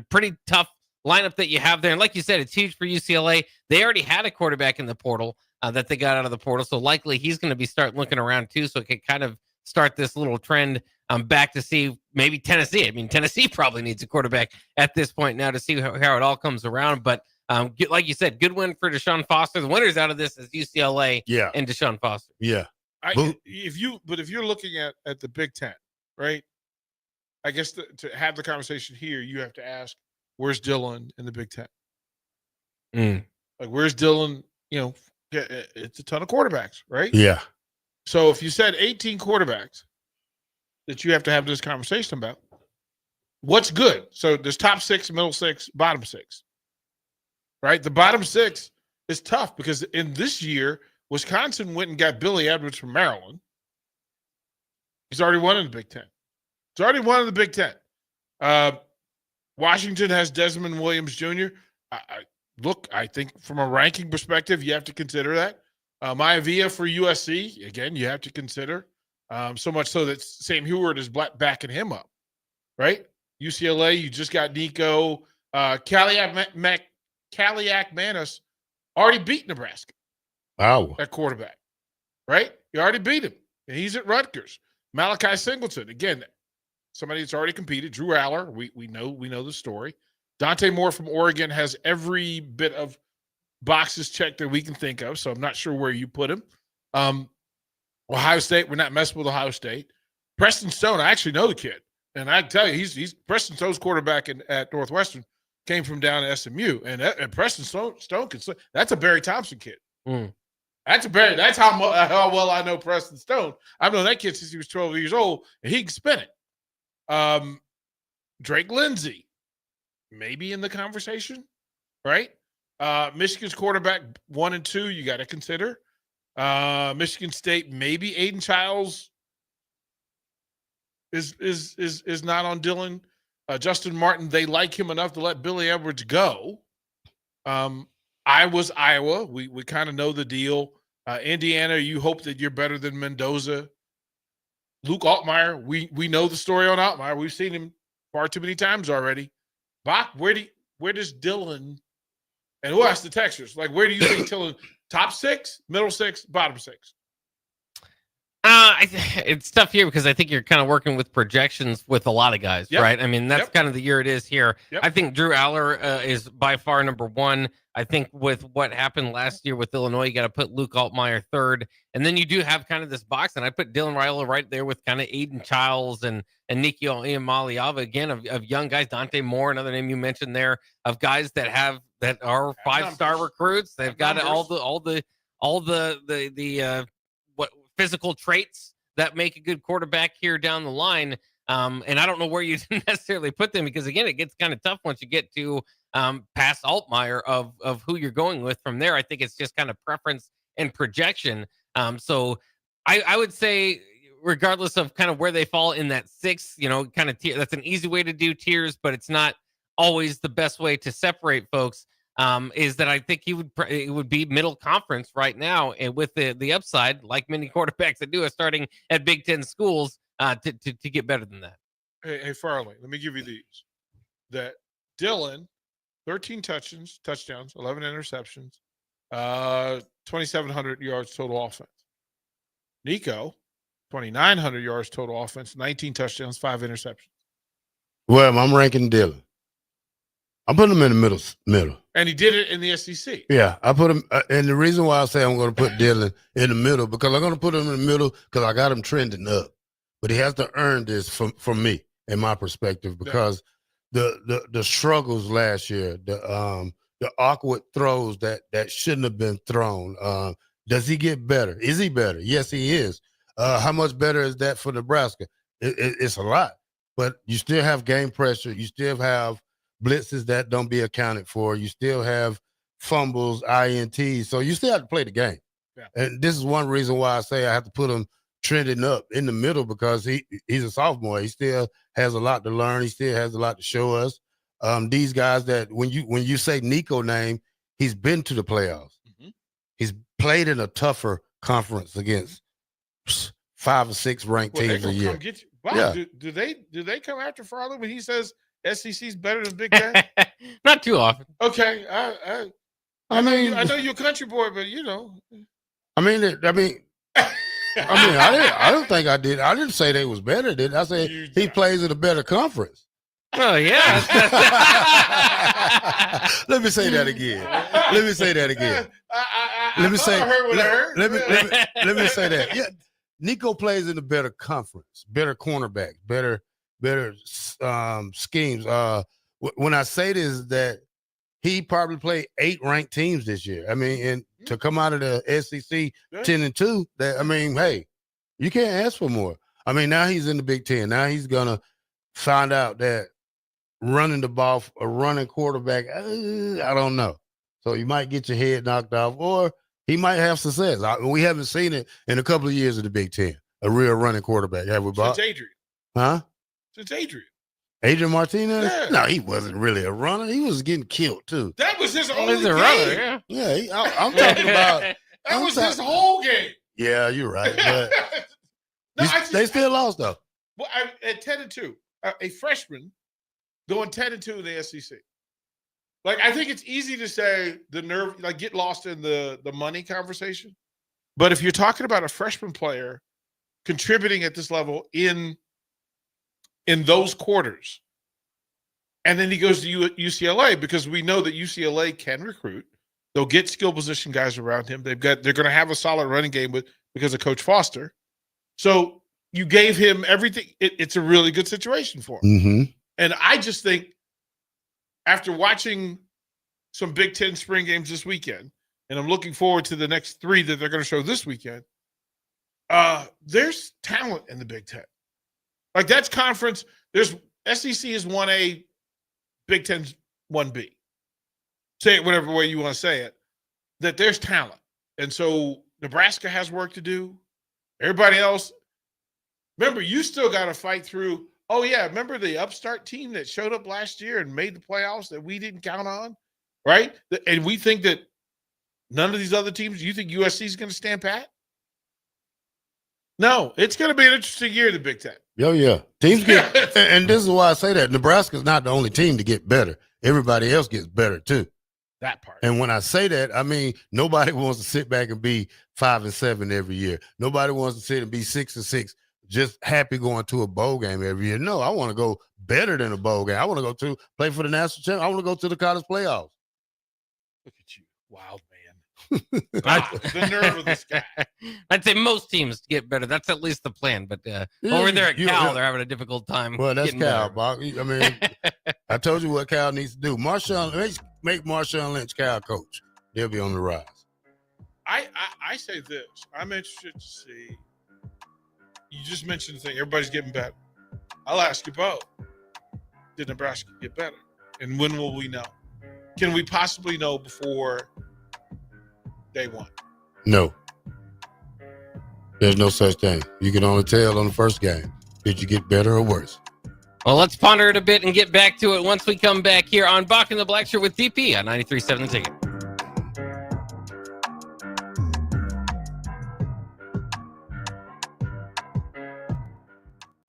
pretty tough lineup that you have there. And like you said, it's huge for UCLA. They already had a quarterback in the portal that they got out of the portal. So likely he's going to be start looking around too. So it could kind of start this little trend back to see maybe Tennessee. I mean, Tennessee probably needs a quarterback at this point now to see how it all comes around. But like you said, good win for Deshaun Foster. The winners out of this is UCLA and Deshaun Foster. Yeah. If you're looking at the Big Ten, right? I guess to have the conversation here, you have to ask, where's Dylan in the Big Ten? Like, where's Dylan? It's a ton of quarterbacks, right? Yeah. So if you said 18 quarterbacks that you have to have this conversation about, what's good? So there's top 6, middle 6, bottom 6, right? The bottom 6 is tough because in this year, Wisconsin went and got Billy Edwards from Maryland. He's already won in the Big Ten. He's already won in the Big Ten. Washington has Desmond Williams Jr. Look, I think from a ranking perspective, you have to consider that. Maivia for USC, again, you have to consider. So much so that Sam Heward is backing him up, right? UCLA, you just got Nico. Kaliak Manis already beat Nebraska. Wow. At quarterback, right? You already beat him. And he's at Rutgers. Malachi Singleton, again, somebody that's already competed. Drew Aller, we know the story. Dante Moore from Oregon has every bit of boxes checked that we can think of, so I'm not sure where you put him. Ohio State, we're not messing with Ohio State. Preston Stone, I actually know the kid, and I can tell you, he's Preston Stone's quarterback at Northwestern came from down at SMU, and Preston Stone can. That's a Barry Thompson kid. That's how well I know Preston Stone. I've known that kid since he was 12 years old, and he can spin it. Drake Lindsay, maybe in the conversation, right? Michigan's quarterback 1 and 2, you got to consider. Michigan State, maybe Aiden Childs is not on Dylan. Justin Martin, they like him enough to let Billy Edwards go. Iowa's Iowa. We kind of know the deal. Indiana, you hope that you're better than Mendoza. Luke Altmaier, we know the story on Altmaier. We've seen him far too many times already. Bock, where does Dylan and who asked the Texans? Like, where do you think Dylan? Top 6, middle 6, bottom 6? It's tough here because I think you're kind of working with projections with a lot of guys, right? I mean, that's kind of the year it is here. I think Drew Aller is by far number 1. I think with what happened last year with Illinois, you got to put Luke Altmaier 3rd. And then you do have kind of this box, and I put Dylan Riley right there with kind of Aiden Childs and Nico Iamaleava, again, of young guys. Dante Moore, another name you mentioned there, of guys that are 5-star recruits. They've got all the physical traits that make a good quarterback here down the line. And I don't know where you necessarily put them because, again, it gets kind of tough once you get to past Altmaier of who you're going with from there. I think it's just kind of preference and projection. So I would say, regardless of kind of where they fall in that 6, kind of tier, that's an easy way to do tiers, but it's not always the best way to separate folks. Is that I think it would be middle conference right now, and with the upside, like many quarterbacks that do, are starting at Big Ten schools to get better than that. Hey, Farley, let me give you these. That Dylan, 13 touchdowns, 11 interceptions, 2,700 yards total offense. Nico, 2,900 yards total offense, 19 touchdowns, 5 interceptions. Well, I'm ranking Dylan. I'm putting him in the middle. And he did it in the SEC. Yeah, I put him, and the reason why I say I'm going to put Dylan in the middle, because I'm going to put him in the middle because I got him trending up. But he has to earn this from me, in my perspective, because the struggles last year, the awkward throws that shouldn't have been thrown. Does he get better? Is he better? Yes, he is. How much better is that for Nebraska? It's a lot. But you still have game pressure. You still have blitzes that don't be accounted for. You still have fumbles, INTs. So you still have to play the game. Yeah. And this is one reason why I say I have to put him trending up in the middle, because he's a sophomore. He still has a lot to learn. He still has a lot to show us. These guys that when you say Nico name, he's been to the playoffs. Mm-hmm. He's played in a tougher conference against 5 or 6 ranked teams a year. Bob, yeah. Do they come after Farley when he says SEC's better than Big Ten? Not too often. Okay, I know you're a country boy, but I don't think I did. I didn't say they was better, did I? Say he plays in a better conference. Oh, yeah. Let me say that again. Let me say that. Yeah, Nico plays in a better conference, better cornerbacks, better schemes. When I say this, that he probably played 8 ranked teams this year. I mean, and to come out of the SEC 10-2, hey, you can't ask for more. I mean, now he's in the Big Ten. Now he's gonna find out that running the ball, a running quarterback, I don't know. So you might get your head knocked off, or he might have success. We haven't seen it in a couple of years in the Big Ten, a real running quarterback. Have we, Bob? Since Adrian. Huh? Since Adrian. Adrian Martinez? Yeah. No, he wasn't really a runner. He was getting killed, too. That was his only game. Runner, I'm talking about. That was his whole game. Yeah, you're right. But they still lost, though. Well, at 10-2, a freshman going 10-2 in the SEC. Like, I think it's easy to say the nerve, like, get lost in the money conversation. But if you're talking about a freshman player contributing at this level in those quarters, and then he goes to UCLA, because we know that UCLA can recruit. They'll get skill position guys around him. They're going to have a solid running game because of Coach Foster. So you gave him everything. It's a really good situation for him. Mm-hmm. And I just think, after watching some Big Ten spring games this weekend, and I'm looking forward to the next 3 that they're going to show this weekend, there's talent in the Big Ten. Like, that's conference. There's SEC is 1A, Big Ten's 1B. Say it whatever way you want to say it, that there's talent. And so Nebraska has work to do. Everybody else, remember, you still got to fight through. Oh, yeah, remember the upstart team that showed up last year and made the playoffs that we didn't count on, right? And we think that none of these other teams, you think USC is going to stand pat? No, it's going to be an interesting year in the Big Ten. Oh, yeah. Teams get, and this is why I say that. Nebraska's not the only team to get better. Everybody else gets better, too. That part. And when I say that, I mean, nobody wants to sit back and be 5-7 every year. Nobody wants to sit and be 6-6, just happy going to a bowl game every year. No, I want to go better than a bowl game. I want to go to play for the national championship. I want to go to the college playoffs. Look at you, wild man. The nerve of this guy. I'd say most teams get better. That's at least the plan. But over there at Cal, they're having a difficult time. Well, that's Cal, Bock. I mean, I told you what Cal needs to do. Make Marshawn Lynch Cal coach. They'll be on the rise. I say this. I'm interested to see. You just mentioned the thing. Everybody's getting better. I'll ask you both. Did Nebraska get better? And when will we know? Can we possibly know before day 1? No. There's no such thing. You can only tell on the first game. Did you get better or worse? Well, let's ponder it a bit and get back to it once we come back here on Bock and the Blackshirt with DP on 93.7 The Ticket.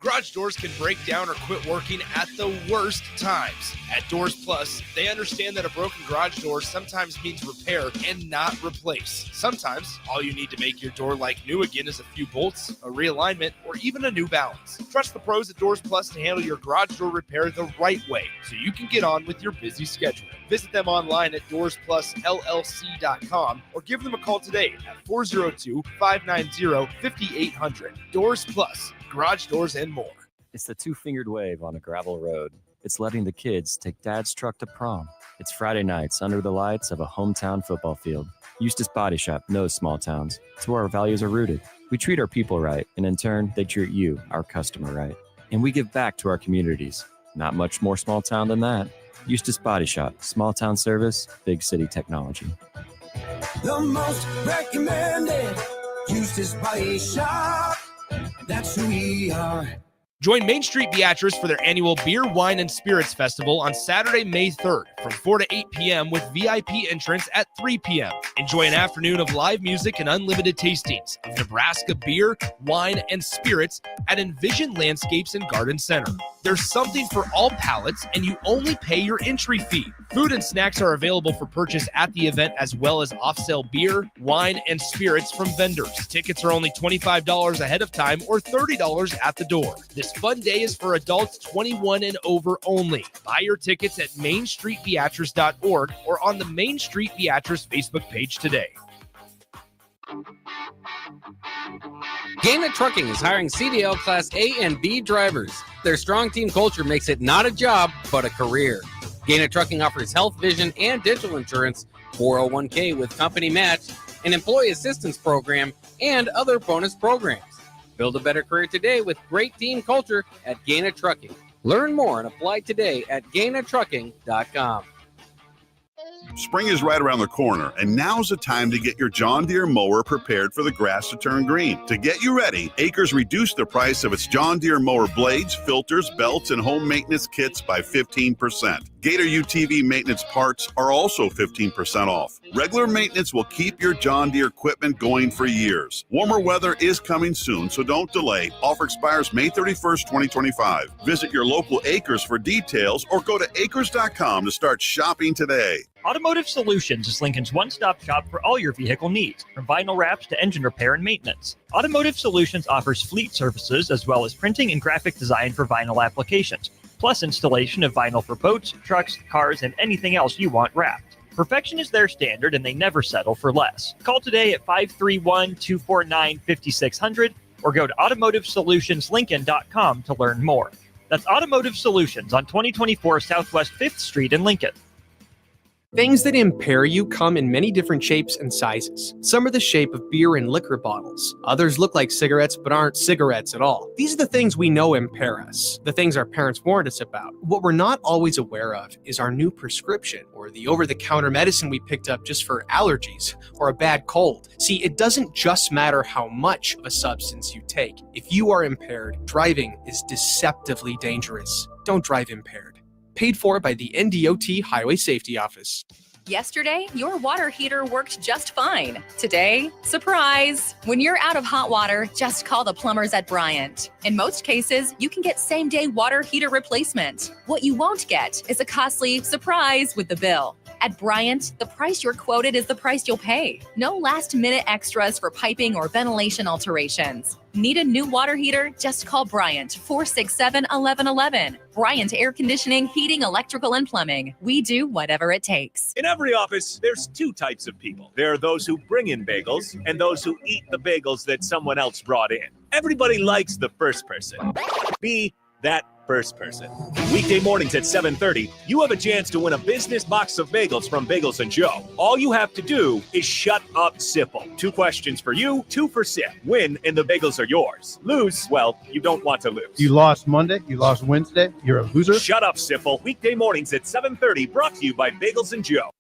Garage doors can break down or quit working at the worst times. At Doors Plus, they understand that a broken garage door sometimes means repair and not replace. Sometimes, all you need to make your door like new again is a few bolts, a realignment, or even a new balance. Trust the pros at Doors Plus to handle your garage door repair the right way so you can get on with your busy schedule. Visit them online at DoorsPlusLLC.com or give them a call today at 402-590-5800. Doors Plus. Garage doors and more. It's the two-fingered wave on a gravel road. It's letting the kids take dad's truck to prom. It's Friday nights under the lights of a hometown football field. Eustace Body Shop knows small towns. It's where our values are rooted. We treat our people right, and in turn, they treat you, our customer, right. And we give back to our communities. Not much more small town than that. Eustace Body Shop, small town service, big city technology. The most recommended Eustace Body Shop. That's who we are. Join Main Street Beatrice for their annual Beer, Wine, and Spirits Festival on Saturday, May 3rd from 4 to 8 p.m. with VIP entrance at 3 p.m. Enjoy an afternoon of live music and unlimited tastings of Nebraska beer, wine, and spirits at Envision Landscapes and Garden Center. There's something for all palates, and you only pay your entry fee. Food and snacks are available for purchase at the event, as well as off-sale beer, wine, and spirits from vendors. Tickets are only $25 ahead of time or $30 at the door. This fun day is for adults 21 and over only. Buy your tickets at mainstreetbeatrice.org or on the Main Street Beatrice Facebook page today. Gaina Trucking is hiring CDL Class A and B drivers. Their strong team culture makes it not a job, but a career. Gaina Trucking offers health, vision, and dental insurance, 401k with company match, an employee assistance program, and other bonus programs. Build a better career today with great team culture at Gaina Trucking. Learn more and apply today at GainaTrucking.com. Spring is right around the corner, and now's the time to get your John Deere mower prepared for the grass to turn green. To get you ready, Acres reduced the price of its John Deere mower blades, filters, belts, and home maintenance kits by 15%. Gator UTV maintenance parts are also 15% off. Regular maintenance will keep your John Deere equipment going for years. Warmer weather is coming soon, so don't delay. Offer expires May 31st, 2025. Visit your local Acres for details or go to acres.com to start shopping today. Automotive Solutions is Lincoln's one-stop shop for all your vehicle needs, from vinyl wraps to engine repair and maintenance. Automotive Solutions offers fleet services as well as printing and graphic design for vinyl applications, plus installation of vinyl for boats, trucks, cars, and anything else you want wrapped. Perfection is their standard, and they never settle for less. Call today at 531-249-5600 or go to automotivesolutionslincoln.com to learn more. That's Automotive Solutions on 2024 Southwest 5th Street in Lincoln. Things that impair you come in many different shapes and sizes. Some are the shape of beer and liquor bottles. Others look like cigarettes but aren't cigarettes at all. These are the things we know impair us, the things our parents warned us about. What we're not always aware of is our new prescription or the over-the-counter medicine we picked up just for allergies or a bad cold. See, it doesn't just matter how much of a substance you take. If you are impaired, driving is deceptively dangerous. Don't drive impaired. Paid for by the NDOT Highway Safety Office. Yesterday, your water heater worked just fine. Today, surprise! When you're out of hot water, just call the plumbers at Bryant. In most cases, you can get same-day water heater replacement. What you won't get is a costly surprise with the bill. At Bryant, the price you're quoted is the price you'll pay. No last-minute extras for piping or ventilation alterations. Need a new water heater? Just call Bryant, 467-1111. Bryant Air Conditioning, Heating, Electrical, and Plumbing. We do whatever it takes. In every office, there's two types of people. There are those who bring in bagels and those who eat the bagels that someone else brought in. Everybody likes the first person. Be that first person. Weekday mornings at 7:30, you have a chance to win a business box of bagels from Bagels & Joe. All you have to do is shut up, Sipple. 2 questions for you, 2 for Sip. Win, and the bagels are yours. Lose, well, you don't want to lose. You lost Monday, you lost Wednesday, you're a loser. Shut up, Sipple. Weekday mornings at 7:30, brought to you by Bagels & Joe.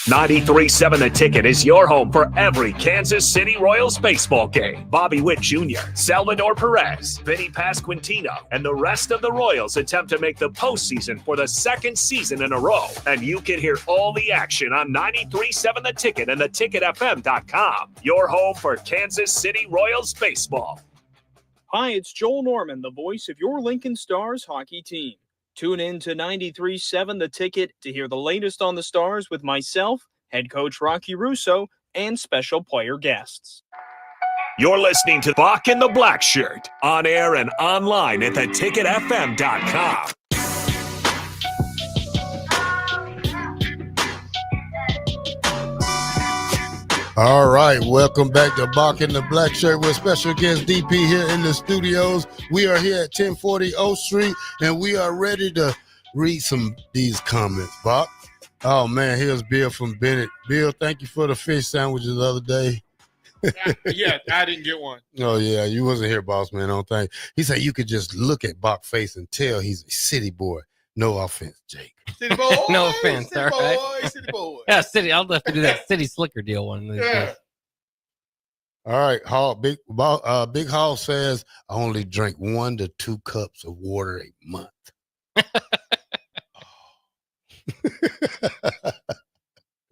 93.7 The Ticket is your home for every Kansas City Royals baseball game. Bobby Witt Jr., Salvador Perez, Vinny Pasquantino, and the rest of the Royals attempt to make the postseason for the second season in a row. And you can hear all the action on 93.7 The Ticket and theticketfm.com. Your home for Kansas City Royals baseball. Hi, it's Joel Norman, the voice of your Lincoln Stars hockey team. Tune in to 93.7 The Ticket to hear the latest on the Stars with myself, head coach Rocky Russo, and special player guests. You're listening to Bock and the Blackshirt, on air and online at theticketfm.com. All right, welcome back to Bock and the Blackshirt with special guest DP here in the studios. We are here at 1040 O Street, and we are ready to read some these comments, Bock. Oh, man, here's Bill from Bennett. Bill, thank you for the fish sandwiches the other day. Yeah, I didn't get one. Oh, yeah, you wasn't here, boss man, I don't think. He said you could just look at Bock's face and tell he's a city boy. No offense, Jake. City boy. No offense, City all right. boy, city boy. Yeah, city. I'll have to do that city slicker deal one of these days. All right, Hall, Big Hall says I only drink 1 to 2 cups of water a month.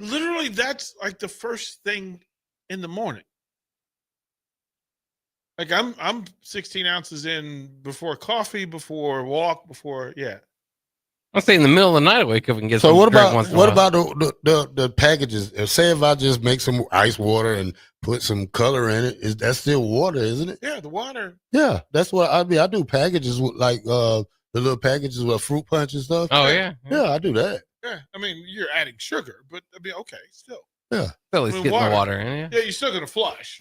Literally, that's like the first thing in the morning. Like I'm 16 ounces in before coffee, before walk, before I'll say in the middle of the night I wake up and get So some what drink about once in a while. the packages? Say if I just make some ice water and put some color in it, that's still water, isn't it? Yeah, the water. Yeah, that's what I mean. I do packages with like the little packages with fruit punch and stuff. Oh yeah. Yeah, I do that. Yeah, I mean you're adding sugar, but I mean okay, still. Yeah, still at least getting the water in. Yeah, you're still gonna flush.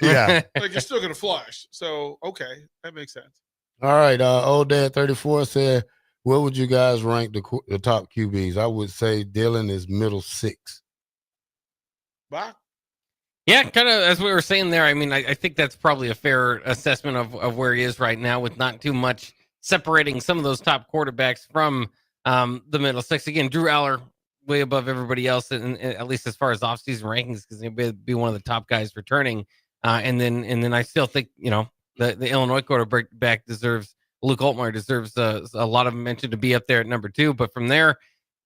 Yeah, like you're still gonna flush. So okay, that makes sense. All right, old dad 34 said, where would you guys rank the top QBs? I would say Dylan is middle 6. Bock? Yeah, kind of as we were saying there. I mean, I think that's probably a fair assessment of where he is right now, with not too much separating some of those top quarterbacks from the middle 6. Again, Drew Aller way above everybody else, and at least as far as offseason rankings, because he'll be one of the top guys returning. And then I still think the Illinois quarterback deserves. Luke Altmaier deserves a lot of mention to be up there at number 2, but from there,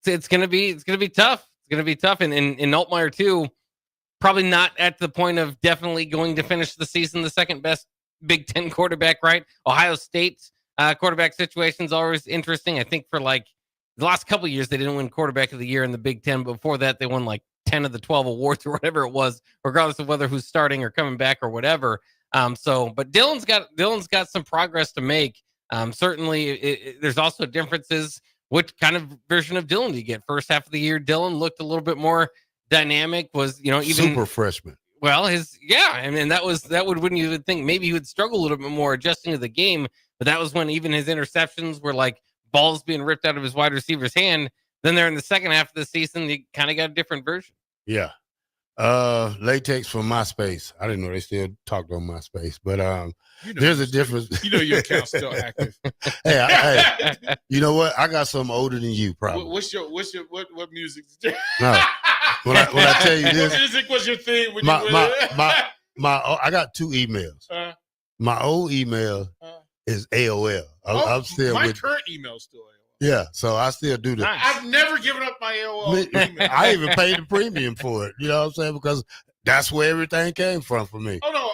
it's gonna be tough. It's gonna be tough, and Altmaier too, probably not at the point of definitely going to finish the season the second best Big Ten quarterback. Right, Ohio State's quarterback situation is always interesting. I think for like the last couple of years they didn't win quarterback of the year in the Big Ten, but before that they won like 10 of the 12 awards or whatever it was, regardless of whether who's starting or coming back or whatever. But Dylan's got some progress to make. Certainly, there's also differences. What kind of version of Dylan do you get? First half of the year, Dylan looked a little bit more dynamic. Was even super freshman. Well, wouldn't you would think maybe he would struggle a little bit more adjusting to the game. But that was when even his interceptions were like balls being ripped out of his wide receiver's hand. Then there in the second half of the season, you kind of got a different version. Yeah. Latex from MySpace. I didn't know they still talked on MySpace, but there's a difference. Your account's still active. hey, you know what? I got something older than you, probably. What music? No. When I tell you this, what music was your thing? I got 2 emails. My old email is AOL. I'm still my with current email still AOL. Yeah, so I still do that. I've never given up my AOL email. I even paid the premium for it. You know what I'm saying? Because that's where everything came from for me. Oh no,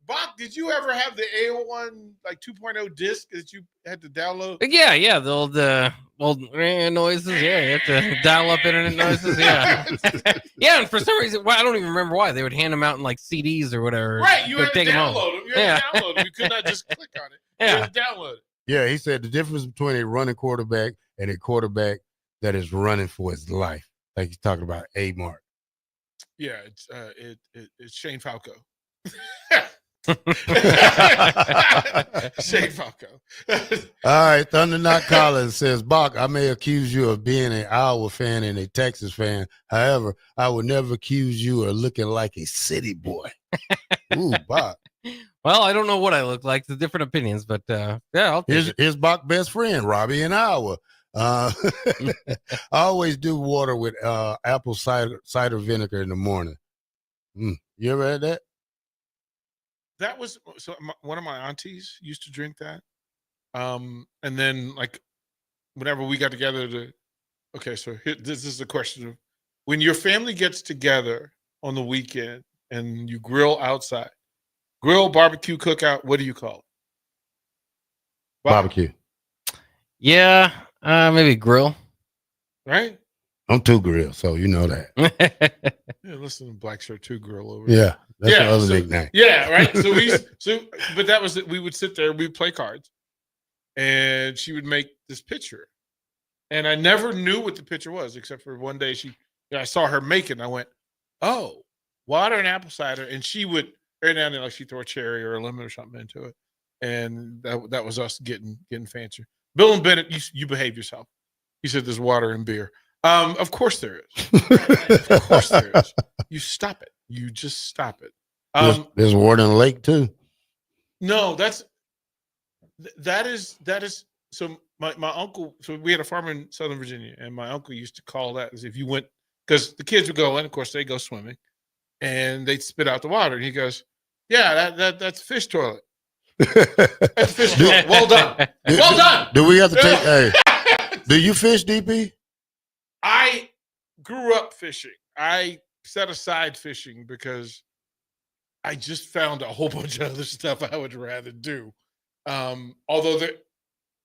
Bock, did you ever have the AOL like 2.0 disc that you had to download? Yeah, the old noises. Yeah, you have to dial up internet noises. Yeah, yeah. And for some reason, I don't even remember why they would hand them out in like CDs or whatever. Right, you had to download them. You had to download them. You could not just click on it. Yeah. You had to download it. Yeah, he said the difference between a running quarterback and a quarterback that is running for his life. Like he's talking about A-Mark. Yeah, it's Shane Falco. Shane Falco. All right, Thunder Knot Collins says, Bock, I may accuse you of being an Iowa fan and a Texas fan. However, I would never accuse you of looking like a city boy. Ooh, Bock. Well, I don't know what I look like. There's different opinions, but I'll take it. Here's Bock's best friend, Robbie in Iowa. I always do water with apple cider vinegar in the morning. You ever had that? That was one of my aunties used to drink that. And then like whenever we got together so this is the question of when your family gets together on the weekend and you grill outside, grill, barbecue, cookout, what do you call it? Barbecue. Yeah, maybe grill. Right? I'm two grill, so you know that. Yeah, listen to Blackshirt 2 grill over Yeah, that's the other nickname. Yeah, right. But that was it. We would sit there, we'd play cards, and she would make this picture. And I never knew what the picture was, except for one day I saw her make it, and I went, "Oh, water and apple cider." And she would every now and then, like she'd throw a cherry or a lemon or something into it, and that was us getting fancier. Bill and Bennett, you behave yourself. He said, "There's water and beer." Of course there is. Of course there is. You stop it. You just stop it. There's water in the lake too. No, that is. So my uncle. So we had a farm in Southern Virginia, and my uncle used to call that as if you went because the kids would go in. Of course, they go swimming, and they'd spit out the water. And he goes, "Yeah, that's fish toilet. That's fish toilet. Well done. Well done." Do we have to take? Hey, do you fish, DP? I grew up fishing. I set aside fishing because I just found a whole bunch of other stuff I would rather do. Although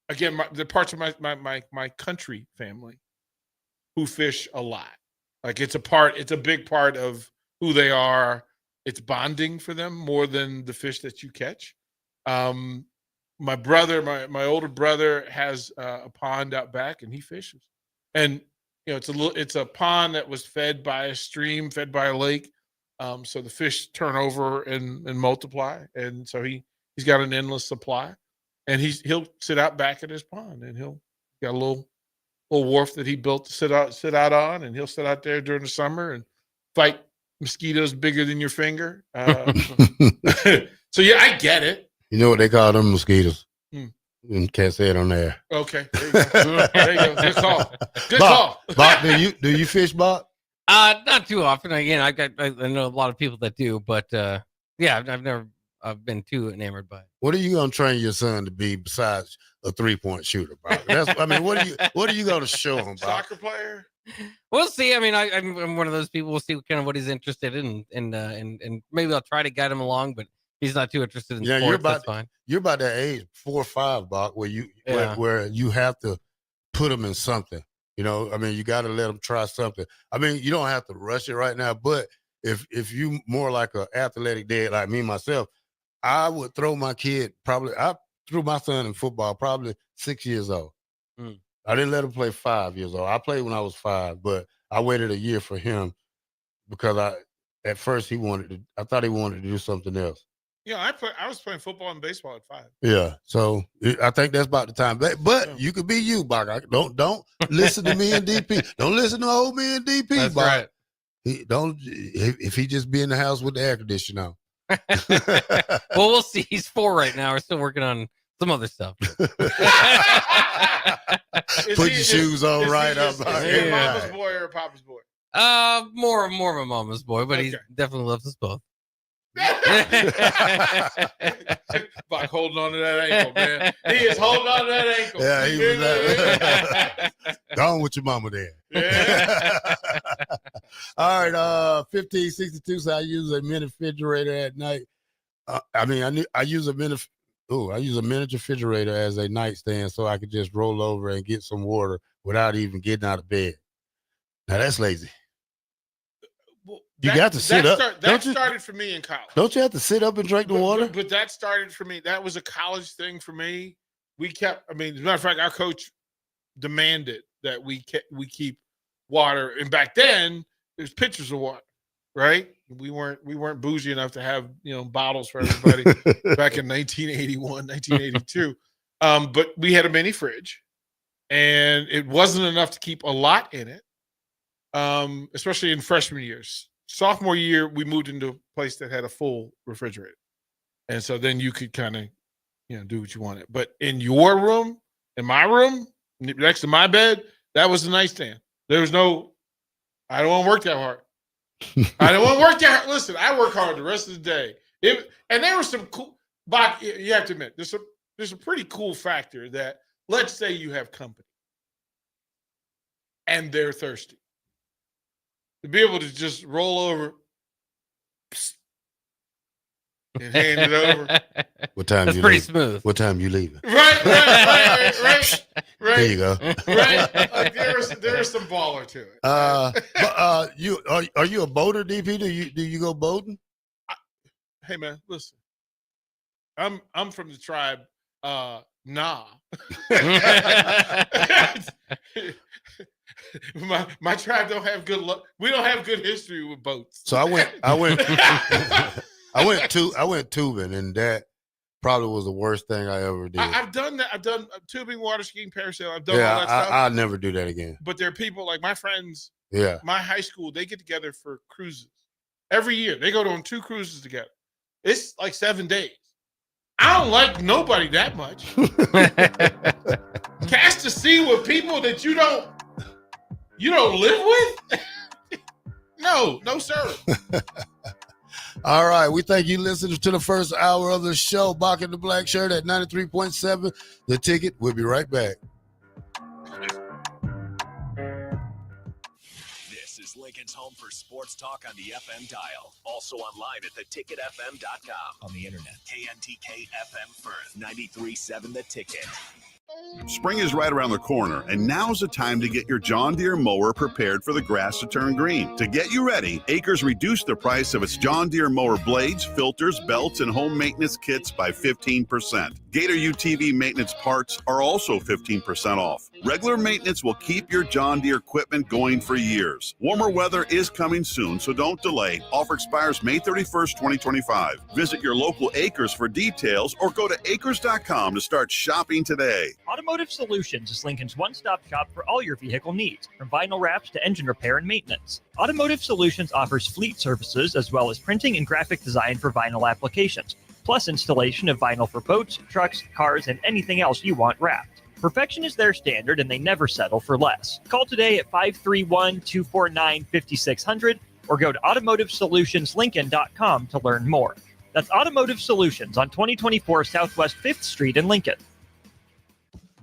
the parts of my country family who fish a lot. Like it's a big part of who they are. It's bonding for them more than the fish that you catch. My brother, my older brother has a pond out back and he fishes. And it's a pond that was fed by a stream, fed by a lake. So the fish turn over and multiply. And so he's got an endless supply. And he'll sit out back at his pond and he'll got a little wharf that he built to sit out on, and he'll sit out there during the summer and fight mosquitoes bigger than your finger. So yeah, I get it. You know what they call them mosquitoes? And can't say it on there. Okay, there you go. There you go. Good call. Good call. Bock, do you fish, Bock? Not too often. Again, I know a lot of people that do, but yeah, I've never been too enamored by it. What are you gonna train your son to be besides a 3-point shooter, Bock? What are you gonna show him, Bock? Soccer player? We'll see. I mean, I'm one of those people. We'll see kind of what he's interested in, and maybe I'll try to guide him along, but he's not too interested in sports. That's fine. You're about that age, 4 or 5, Bock, where you have to put him in something. You know, I mean, you got to let him try something. I mean, you don't have to rush it right now, but if you more like an athletic dad like me myself, I would throw my kid I threw my son in football probably 6 years old. I didn't let him play 5 years old. I played when I was 5, but I waited a year for him because at first I thought he wanted to do something else. Yeah, I was playing football and baseball at 5. Yeah, so I think that's about the time. But you could be you, Bock. Don't listen to me and DP. Don't listen to old me and DP, That's Bock. right. If he just be in the house with the air conditioner on. Well, we'll see. He's 4 right now. We're still working on some other stuff. Put your shoes on right up. Is he a mama's boy or a papa's boy? More of a mama's boy, but he definitely loves us both. Bock holding on to that ankle, man. He is holding on to that ankle. Yeah, he was that. Gone with your mama there. Yeah. All right, 1562. So I use a mini refrigerator at night. I use a mini refrigerator as a nightstand so I could just roll over and get some water without even getting out of bed. Now that's lazy. You got to sit up. That started for me in college. Don't you have to sit up and drink the water? But that started for me. That was a college thing for me. As a matter of fact, our coach demanded that we keep water. And back then, there's pitchers of water, right? We weren't bougie enough to have bottles for everybody back in 1981, 1982. But we had a mini fridge, and it wasn't enough to keep a lot in it, especially in freshman years. Sophomore year, we moved into a place that had a full refrigerator. And so then you could kind of, do what you wanted. But in your room, in my room, next to my bed, that was the nightstand. There was no, I don't want to work that hard. I don't want to work that hard. Listen, I work hard the rest of the day. And there was some cool, Bock, you have to admit, there's a pretty cool factor that, let's say you have company and they're thirsty. To be able to just roll over and hand it over. What time? That's you pretty leaving? smooth. What time you leaving? Right. There you go. Right. Like there is some baller to it. But you are you a boater, DP? Do you go boating? Hey man, listen. I'm from the tribe. Nah. my tribe don't have good luck. We don't have good history with boats. So I went tubing, and that probably was the worst thing I ever did. I've done that. I've done tubing, water skiing, parasail. I've done all that stuff. I'll never do that again. But there are people like my friends. Yeah. My high school, they get together for cruises every year. They go on 2 cruises together. It's like 7 days. I don't like nobody that much. Cast to sea with people that you don't live with? No, sir. All right. We thank you listeners to the first hour of the show. Bock and the Black Shirt at 93.7. The Ticket. We'll be right back. This is Lincoln's home for sports talk on the FM dial. Also online at theticketfm.com. On the internet. KNTK FM Firth, 93.7 The Ticket. Spring is right around the corner, and now's the time to get your John Deere mower prepared for the grass to turn green. To get you ready, Acres reduced the price of its John Deere mower blades, filters, belts, and home maintenance kits by 15%. Gator UTV maintenance parts are also 15% off. Regular maintenance will keep your John Deere equipment going for years. Warmer weather is coming soon, so don't delay. Offer expires May 31st, 2025. Visit your local Acres for details or go to acres.com to start shopping today. Automotive Solutions is Lincoln's one-stop shop for all your vehicle needs, from vinyl wraps to engine repair and maintenance. Automotive Solutions offers fleet services as well as printing and graphic design for vinyl applications, plus installation of vinyl for boats, trucks, cars, and anything else you want wrapped. Perfection is their standard, and they never settle for less. Call today at 531-249-5600 or go to automotivesolutionslincoln.com to learn more. That's Automotive Solutions on 2024 Southwest 5th Street in Lincoln.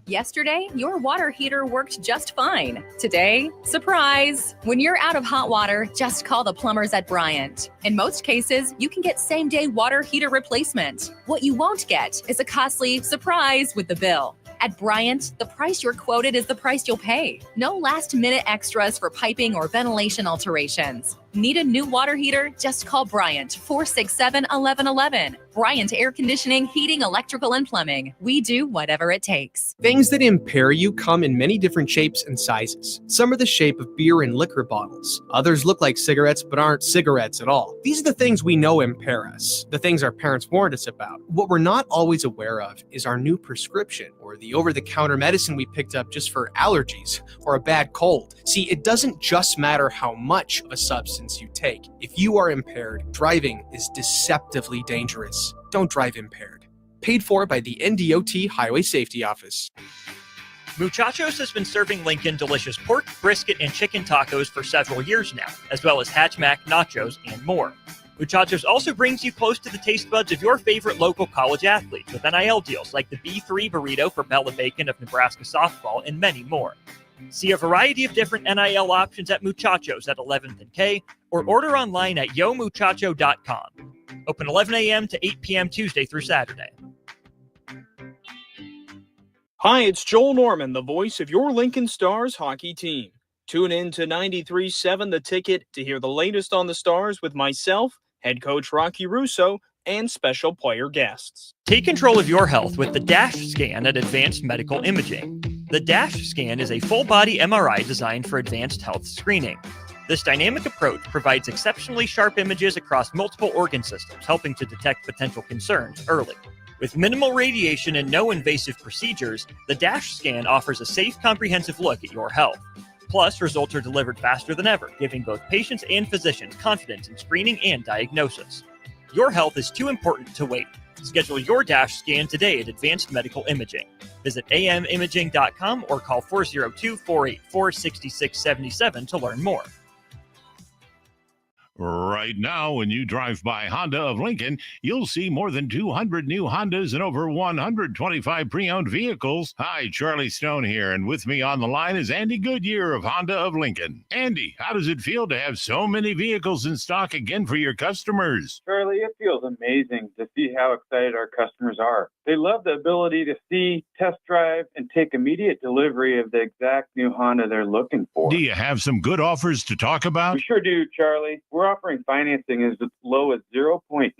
Yesterday, your water heater worked just fine. Today, surprise! When you're out of hot water, just call the plumbers at Bryant. In most cases, you can get same-day water heater replacement. What you won't get is a costly surprise with the bill. At Bryant, the price you're quoted is the price you'll pay. No last-minute extras for piping or ventilation alterations. Need a new water heater? Just call Bryant, 467-1111. Bryant Air Conditioning, Heating, Electrical, and Plumbing. We do whatever it takes. Things that impair you come in many different shapes and sizes. Some are the shape of beer and liquor bottles. Others look like cigarettes but aren't cigarettes at all. These are the things we know impair us, the things our parents warned us about. What we're not always aware of is our new prescription or the over-the-counter medicine we picked up just for allergies or a bad cold. See, it doesn't just matter how much of a substance you take. If you are impaired, driving is deceptively dangerous. Don't drive impaired. Paid for by the NDOT Highway Safety Office. Muchachos has been serving Lincoln delicious pork, brisket, and chicken tacos for several years now, as well as Hatch Mac nachos and more. Muchachos also brings you close to the taste buds of your favorite local college athletes with NIL deals like the B3 burrito for Bella Bacon of Nebraska softball and many more. See a variety of different NIL options at Muchachos at 11th and K or order online at yomuchacho.com. Open 11 a.m. to 8 p.m. Tuesday through Saturday. Hi, it's Joel Norman, the voice of your Lincoln Stars hockey team. Tune in to 93.7 The Ticket to hear the latest on the Stars with myself, head coach Rocky Russo, and special player guests. Take control of your health with the DASH scan at Advanced Medical Imaging. The DASH scan is a full-body MRI designed for advanced health screening. This dynamic approach provides exceptionally sharp images across multiple organ systems, helping to detect potential concerns early. With minimal radiation and no invasive procedures, the DASH scan offers a safe, comprehensive look at your health. Plus, results are delivered faster than ever, giving both patients and physicians confidence in screening and diagnosis. Your health is too important to wait. Schedule your dash scan today at Advanced Medical Imaging. Visit amimaging.com or call 402-484-6677 to learn more. Right now, when you drive by Honda of Lincoln, you'll see more than 200 new Hondas and over 125 pre-owned vehicles. Hi, Charlie Stone here, and with me on the line is Andy Goodyear of Honda of Lincoln. Andy, how does it feel to have so many vehicles in stock again for your customers? Charlie, it feels amazing to see how excited our customers are. They love the ability to see, test drive, and take immediate delivery of the exact new Honda they're looking for. Do you have some good offers to talk about? We sure do, Charlie. We're offering financing as low as 0.9%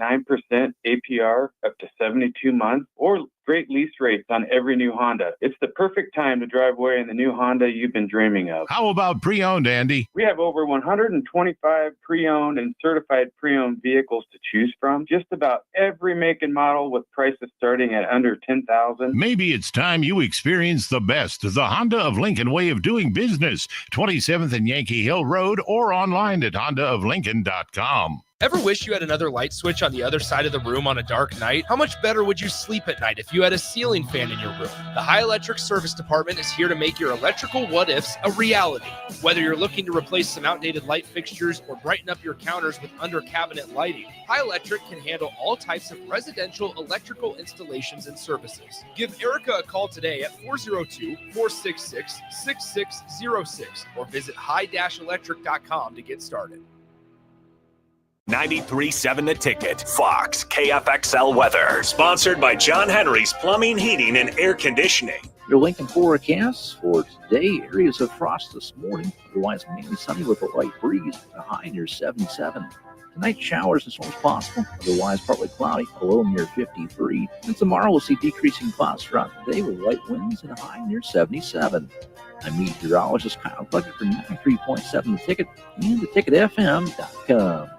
APR up to 72 months, or great lease rates on every new Honda. It's the perfect time to drive away in the new Honda you've been dreaming of. How about pre-owned, Andy? We have over 125 pre-owned and certified pre-owned vehicles to choose from. Just about every make and model with prices starting at under $10,000. Maybe it's time you experience the best, the Honda of Lincoln way of doing business. 27th and Yankee Hill Road, or online at hondaoflincoln.com. Ever wish you had another light switch on the other side of the room on a dark night? How much better would you sleep at night if you had a ceiling fan in your room? The High Electric Service Department is here to make your electrical what-ifs a reality. Whether you're looking to replace some outdated light fixtures or brighten up your counters with under-cabinet lighting, High Electric can handle all types of residential electrical installations and services. Give Erica a call today at 402-466-6606 or visit high-electric.com to get started. 93.7 The Ticket, Fox, KFXL weather. Sponsored by John Henry's Plumbing, Heating, and Air Conditioning. Your Lincoln forecast for today, areas of frost this morning. Otherwise, mainly sunny with a light breeze. A high near 77. Tonight, showers as soon as possible. Otherwise, partly cloudy. A low near 53. And tomorrow, we'll see decreasing clouds throughout the day with light winds and a high near 77. I'm meteorologist Kyle Bucket for 93.7 The Ticket and theticketfm.com.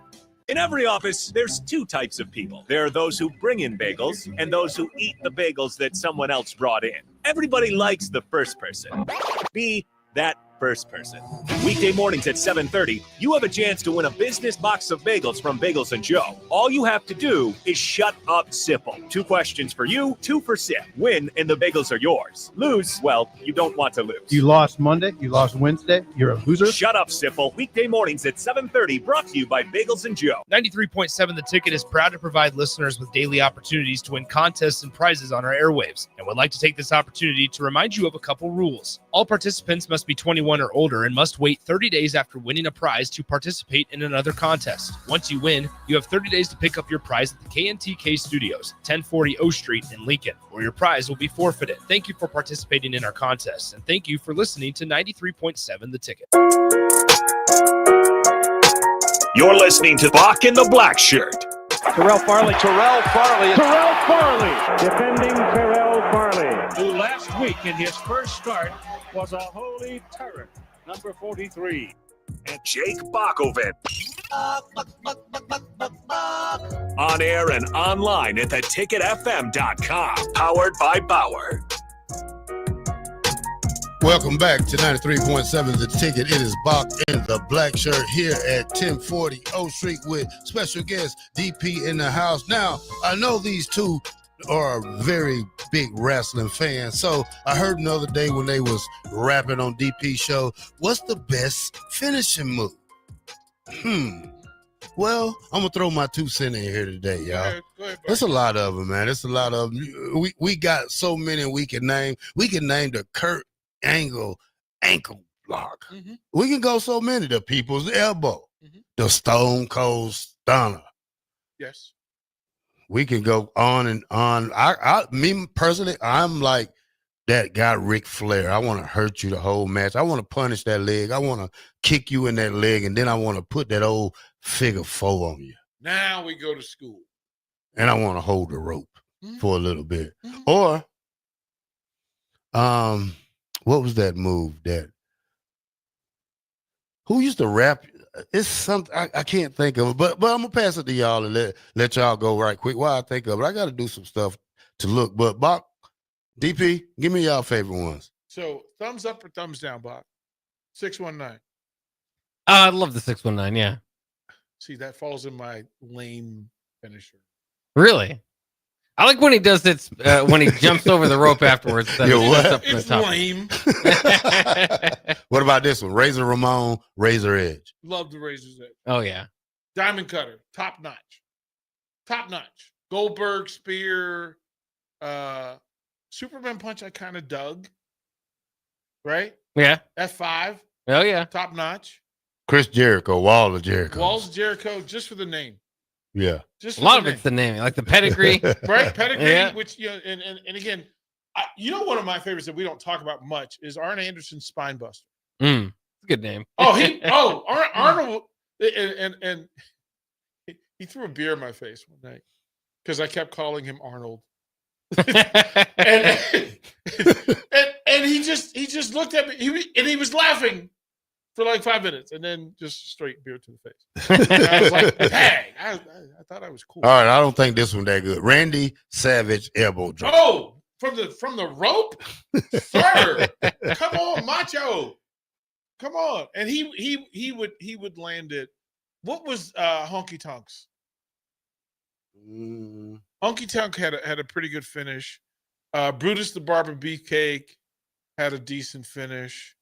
In every office, there's two types of people. There are those who bring in bagels and those who eat the bagels that someone else brought in. Everybody likes the first person. Be that first person. Weekday mornings at 7:30, you have a chance to win a business box of bagels from Bagels & Joe. All you have to do is shut up, Sipple. 2 questions for you, 2 for Sip. Win, and the bagels are yours. Lose, well, you don't want to lose. You lost Monday, you lost Wednesday, you're a loser. Shut up, Sipple. Weekday mornings at 7:30, brought to you by Bagels & Joe. 93.7 The Ticket is proud to provide listeners with daily opportunities to win contests and prizes on our airwaves, and would like to take this opportunity to remind you of a couple rules. All participants must be 21 or older and must wait 30 days after winning a prize to participate in another contest. Once you win, you have 30 days to pick up your prize at the KNTK Studios, 1040 O Street in Lincoln, or your prize will be forfeited. Thank you for participating in our contests, and thank you for listening to 93.7 The Ticket. You're listening to Bock in the Blackshirt. Terrell Farley, defending Terrell Farley, who last week in his first start was a holy terror, number 43. And Jake Bockovic. On air and online at theticketfm.com. Powered by Bauer. Welcome back to 93.7 The Ticket. It is Bock in the Blackshirt here at 1040 O Street with special guest DP in the house. Now, I know these two are very big wrestling fans, so I heard the other day when they was rapping on DP's show, what's the best finishing move? Well, I'm gonna throw my 2 cents in here today, y'all. Go ahead, There's a lot of them, man. There's a lot of them. We got so many we can name. We can name the Kurt Angle ankle block. Mm-hmm. We can go so many. The People's Elbow, the Stone Cold Stunner. Yes. We can go on and on. Me personally, I'm like that guy Ric Flair. I want to hurt you the whole match. I want to punish that leg. I want to kick you in that leg, and then I want to put that old figure 4 on you. Now we go to school. And I want to hold the rope for a little bit. Or, what was that move who used to rap? It's something I can't think of it, but I'm gonna pass it to y'all and let y'all go right quick while I think of it. I got to do some stuff to look. But Bock, DP, give me y'all favorite ones. So thumbs up or thumbs down, Bock? 619. I love the 619. Yeah. See, that falls in my lame finisher. Really? I like when he does it when he jumps over the rope afterwards. It's lame. What about this one? Razor Ramon, Razor Edge. Love the Razor's Edge. Oh, yeah. Diamond Cutter, top notch. Top notch. Goldberg, Spear, Superman Punch I kind of dug. Right? Yeah. F5. Oh, yeah. Top notch. Chris Jericho, Wall of Jericho. Walls of Jericho, just for the name. Yeah. Just a lot of it's the name, like the pedigree. Right? Pedigree, Yeah. which, and again, one of my favorites that we don't talk about much is Arn Anderson's Spinebuster. Good name. Arnold, and he threw a beer in my face one night because I kept calling him Arnold. and he just looked at me, he was laughing for like 5 minutes, and then just straight beer to the face. And I was like, dang, I thought I was cool. All right, I don't think this one that good. Randy Savage elbow drop. Oh, from the rope, sir. Come on, Macho. Come on, and he would land it. What was Honky Tonks? Honky Tonk had a pretty good finish. Brutus the Barber Beefcake had a decent finish.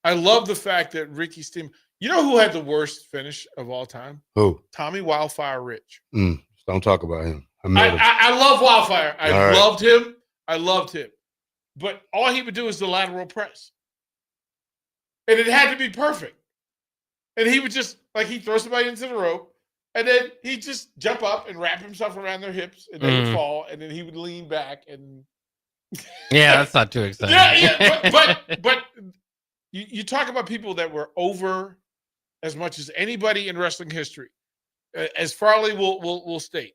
I love the fact that Ricky Steam. You know who had the worst finish of all time? Who? Tommy Wildfire Rich. Don't talk about him. I love Wildfire. I All loved him. I loved him. But all he would do is the lateral press. And it had to be perfect. And he would just, he'd throw somebody into the rope, and then he'd just jump up and wrap himself around their hips, and they would fall, and then he would lean back. And Yeah, that's not too exciting. but you talk about people that were over as much as anybody in wrestling history, as Farley will state.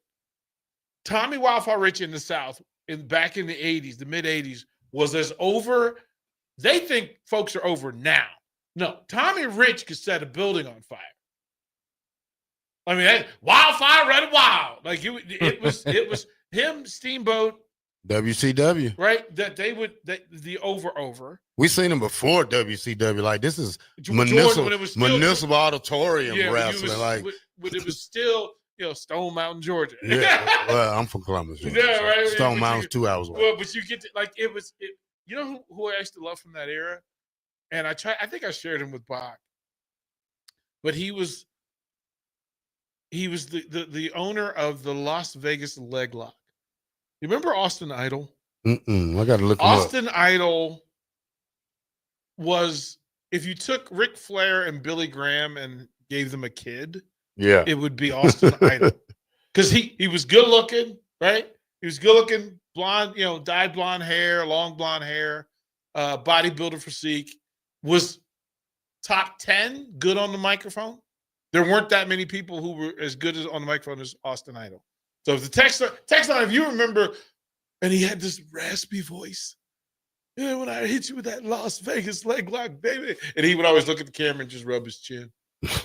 Tommy Wildfire Rich in the South, back in the 80s, the mid 80s, was as over. They think folks are over now. No, Tommy Rich could set a building on fire. I mean, Wildfire running wild. Like it was him, Steamboat, WCW. right? That they would the over. We seen him before WCW. Like this is Jordan, municipal, when it was still- municipal auditorium Yeah, wrestling. when it was still Stone Mountain, Georgia. Yeah. Well, I'm from Columbus. Georgia, Yeah, so right. Stone Mountain's 2 hours away. Well, but you get to, you know who I used to love from that era, and I think I shared him with Bock, but he was the owner of the Las Vegas Leg Lock. You remember Austin Idol? I got to look him up. Austin Idol was, if you took Ric Flair and Billy Graham and gave them a kid, Yeah, it would be Austin Idol, because he was good looking, right? He was good looking, blonde, dyed blonde hair, long blonde hair, bodybuilder physique, was top 10 good on the microphone. There weren't that many people who were as good on the microphone as Austin Idol. So if the text line, if you remember, and he had this raspy voice, when I hit you with that Las Vegas leg lock, baby, and he would always look at the camera and just rub his chin.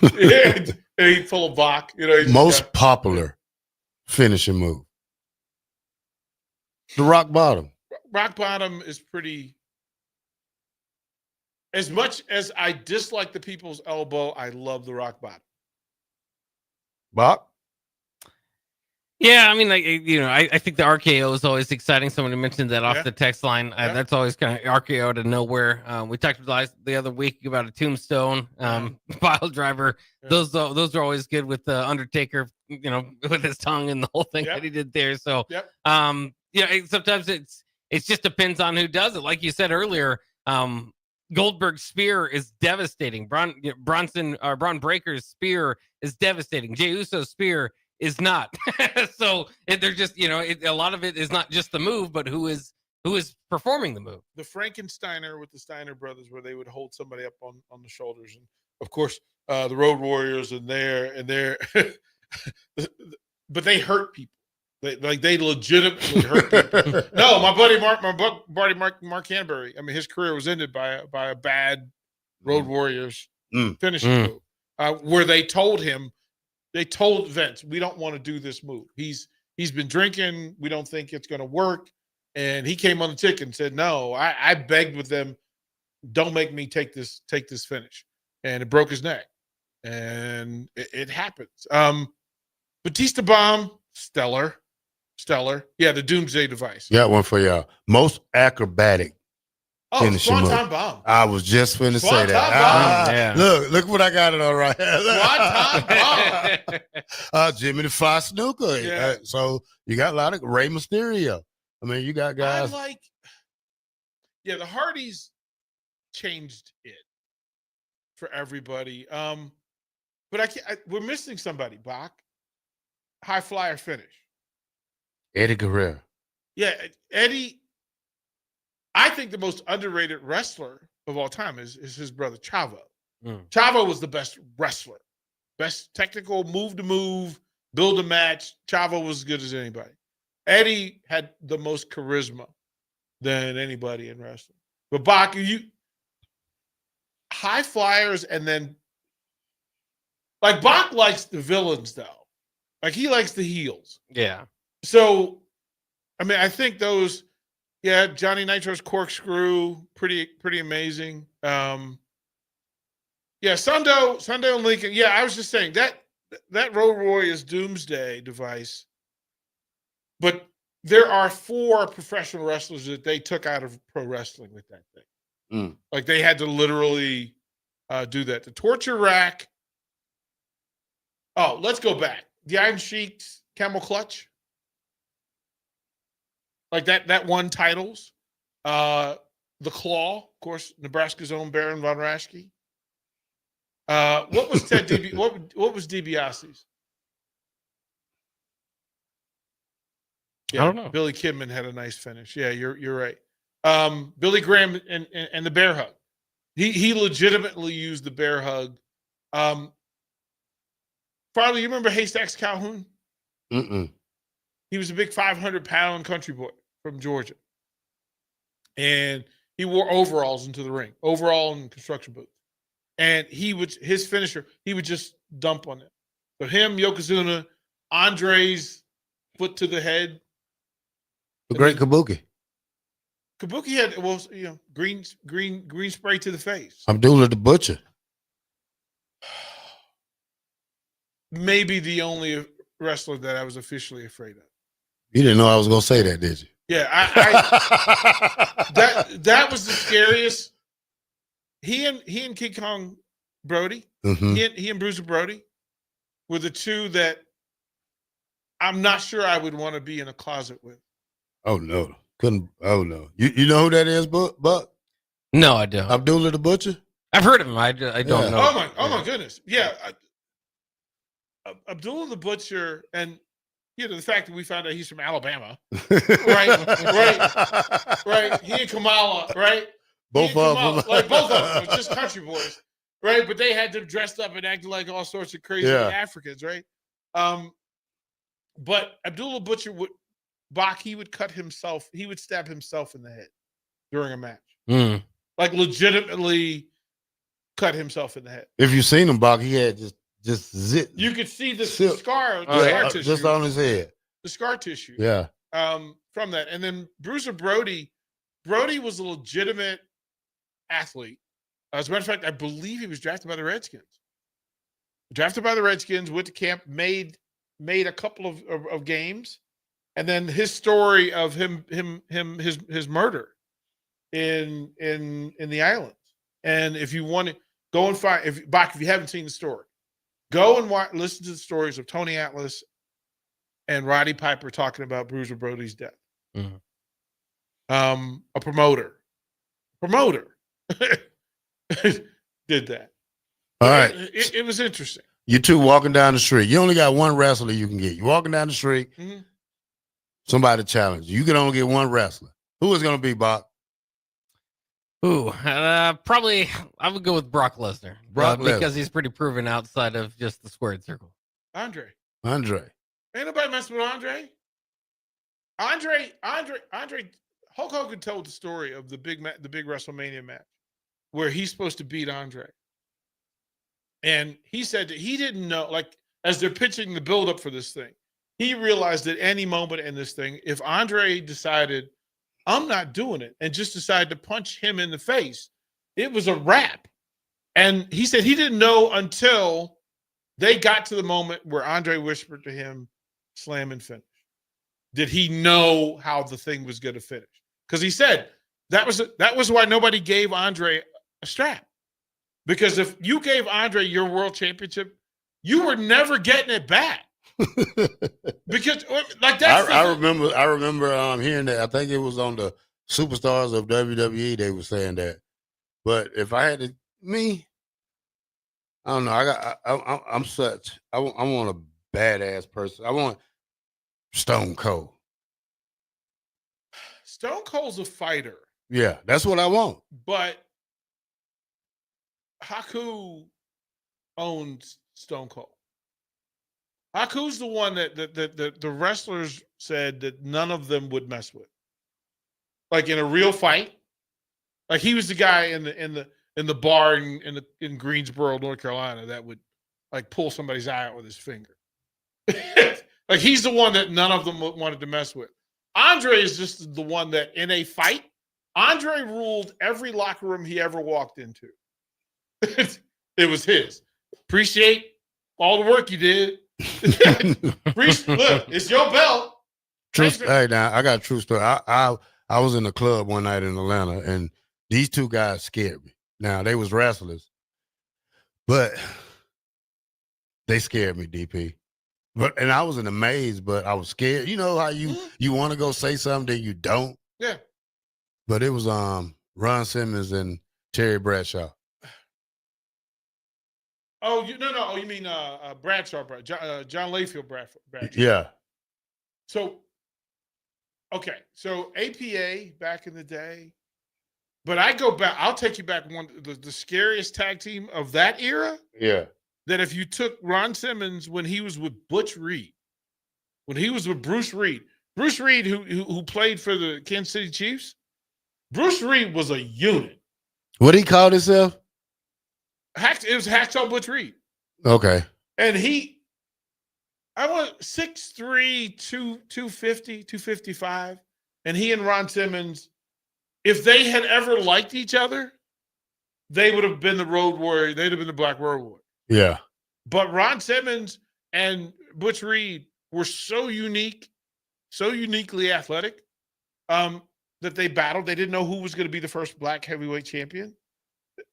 And he'd pull a Bock. Most popular finishing move. The rock bottom. Rock bottom is pretty. As much as I dislike the people's elbow, I love the rock bottom. Bock? Yeah, I mean, I think the RKO is always exciting. Someone mentioned that off the text line. That's always kind of RKO to nowhere. We talked about the other week about a tombstone, pile driver. Yeah. Those are always good with the Undertaker, with his tongue and the whole thing that he did there. So, sometimes it just depends on who does it. Like you said earlier, Goldberg's spear is devastating. Braun Breaker's spear is devastating. Jey Uso's spear is not. So they're just, a lot of it is not just the move, but who is performing the move. The Frankensteiner with the Steiner brothers, where they would hold somebody up on the shoulders, and of course the Road Warriors and they're but they hurt people. They legitimately hurt people. No, my buddy Mark Canterbury. I mean, his career was ended by a bad Road Warriors finishing move, where they told Vince, we don't want to do this move. He's been drinking. We don't think it's going to work. And he came on the ticket and said, no, I begged with them, don't make me take this finish. And it broke his neck. And it happens. Batista Bomb, Stellar. Yeah, the Doomsday Device. Got one for y'all. Most acrobatic. Swanton Bomb. I was just going to say that. Look what I got it on right here. Jimmy the Fox Snooker. Yeah. So you got a lot of Rey Mysterio. I mean, you got guys. The Hardys changed it for everybody. But we're missing somebody, Bock. High flyer finish. Eddie Guerrero. Yeah, Eddie. I think the most underrated wrestler of all time is his brother Chavo. Chavo was the best wrestler, best technical move to move, build a match. Chavo was as good as anybody. Eddie had the most charisma than anybody in wrestling. But Bock, you high flyers, and then like Bock likes the villains though, like he likes the heels. Yeah. So, I mean, I think those. Yeah, Johnny Nitro's corkscrew, pretty amazing. Sundo and Lincoln. Yeah, I was just saying that Road Warriors Doomsday Device. But there are 4 professional wrestlers that they took out of pro wrestling with that thing. Like they had to literally do that. The torture rack. Oh, let's go back. The Iron Sheik's camel clutch. Like that won titles. The Claw, of course, Nebraska's own Baron von Raschke. What was Ted DiBiase? What was DiBiase's? Yeah, I don't know. Billy Kidman had a nice finish. Yeah, you're right. Billy Graham and the bear hug. He legitimately used the bear hug. Farley, you remember Haystacks Calhoun? He was a big 500-pound country boy from Georgia. And he wore overalls into the ring, overall and construction boots. And his finisher, he would just dump on it. So him, Yokozuna, Andre's foot to the head. The great Kabuki. Kabuki had, green spray to the face. Abdullah the Butcher. Maybe the only wrestler that I was officially afraid of. You didn't know I was going to say that, did you? Yeah, that was the scariest. He and King Kong Brody, he and Bruiser Brody were the two that I'm not sure I would want to be in a closet with. Oh no, couldn't. Oh no, you know who that is, Buck? No, I don't. Abdullah the Butcher. I've heard of him. I don't know. Oh my goodness, yeah. Abdullah the Butcher, and the fact that we found out he's from Alabama, right. He and Kamala, right. Both of them, both of them, just country boys, right? But they had them dressed up and acting like all sorts of crazy Africans, right? But Abdullah Butcher he would cut himself. He would stab himself in the head during a match, like legitimately cut himself in the head. If you've seen him, Bock, he had just zit. You could see the scar tissue just on his head. The scar tissue, from that. And then Bruiser Brody was a legitimate athlete. As a matter of fact, I believe he was drafted by the Redskins. Went to camp, made a couple of games, and then his story of his murder in the islands. And if you want to go and find, if you haven't seen the story, go and listen to the stories of Tony Atlas and Roddy Piper talking about Bruiser Brody's death. A promoter did that. All right. It was interesting. You two walking down the street. You only got one wrestler you can get. You walking down the street, somebody challenge you. You can only get one wrestler. Who is going to be, Bob? Probably I would go with Brock Lesnar. Because he's pretty proven outside of just the squared circle. Andre. Ain't nobody messing with Andre. Andre. Hulk Hogan told the story of the big WrestleMania match where he's supposed to beat Andre. And he said that he didn't know, like, as they're pitching the buildup for this thing, he realized at any moment in this thing, if Andre decided, I'm not doing it, and just decided to punch him in the face, it was a wrap. And he said he didn't know until they got to the moment where Andre whispered to him, slam and finish? Did he know how the thing was going to finish? Because he said that was why nobody gave Andre a strap. Because if you gave Andre your world championship, you were never getting it back. Because like that's I remember hearing that. I think it was on the Superstars of WWE. They were saying that. But if I had to, I don't know. I'm such. I want a badass person. I want Stone Cold. Stone Cold's a fighter. Yeah, that's what I want. But Haku owns Stone Cold. Haku's the one that the wrestlers said that none of them would mess with. Like in a real fight, like he was the guy in the bar in Greensboro, North Carolina, that would like pull somebody's eye out with his finger. Like he's the one that none of them wanted to mess with. Andre is just the one that in a fight, Andre ruled every locker room he ever walked into. It was his. Appreciate all the work you did. Look, it's your belt. Hey, now I got a true story. I was in a club one night in Atlanta, and these two guys scared me. Now they was wrestlers, but they scared me, DP. And I was in a maze, but I was scared. You know how you want to go say something that you don't. Yeah. But it was Ron Simmons and Terry Bradshaw. Oh, you mean Bradshaw, John Layfield Bradshaw. Yeah. So, okay. So APA back in the day, but I go back. I'll take you back the scariest tag team of that era. Yeah. That if you took Ron Simmons when he was with Butch Reed, when he was with Bruce Reed, who played for the Kansas City Chiefs, Bruce Reed was a unit. What he called himself? It was Hacksaw Butch Reed. Okay. And I want 6'3", 250, 255. And he and Ron Simmons, if they had ever liked each other, they would have been the Road Warrior. They'd have been the Black Road Warrior. Yeah. But Ron Simmons and Butch Reed were so unique, so uniquely athletic, that they battled. They didn't know who was going to be the first black heavyweight champion,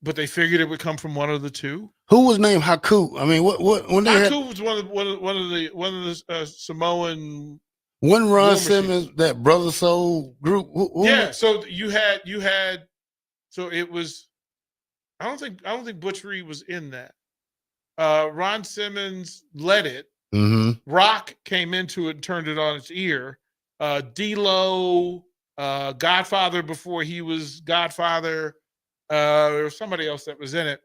but they figured it would come from one of the two. Who was named Haku? I mean, Haku was one of the Samoan. When Ron Simmons, that Brother Soul group. Yeah. So you had. So it was. I don't think Butch Reed was in that. Ron Simmons led it. Mm-hmm. Rock came into it and turned it on its ear. D-Lo, Godfather before he was Godfather. There was somebody else that was in it.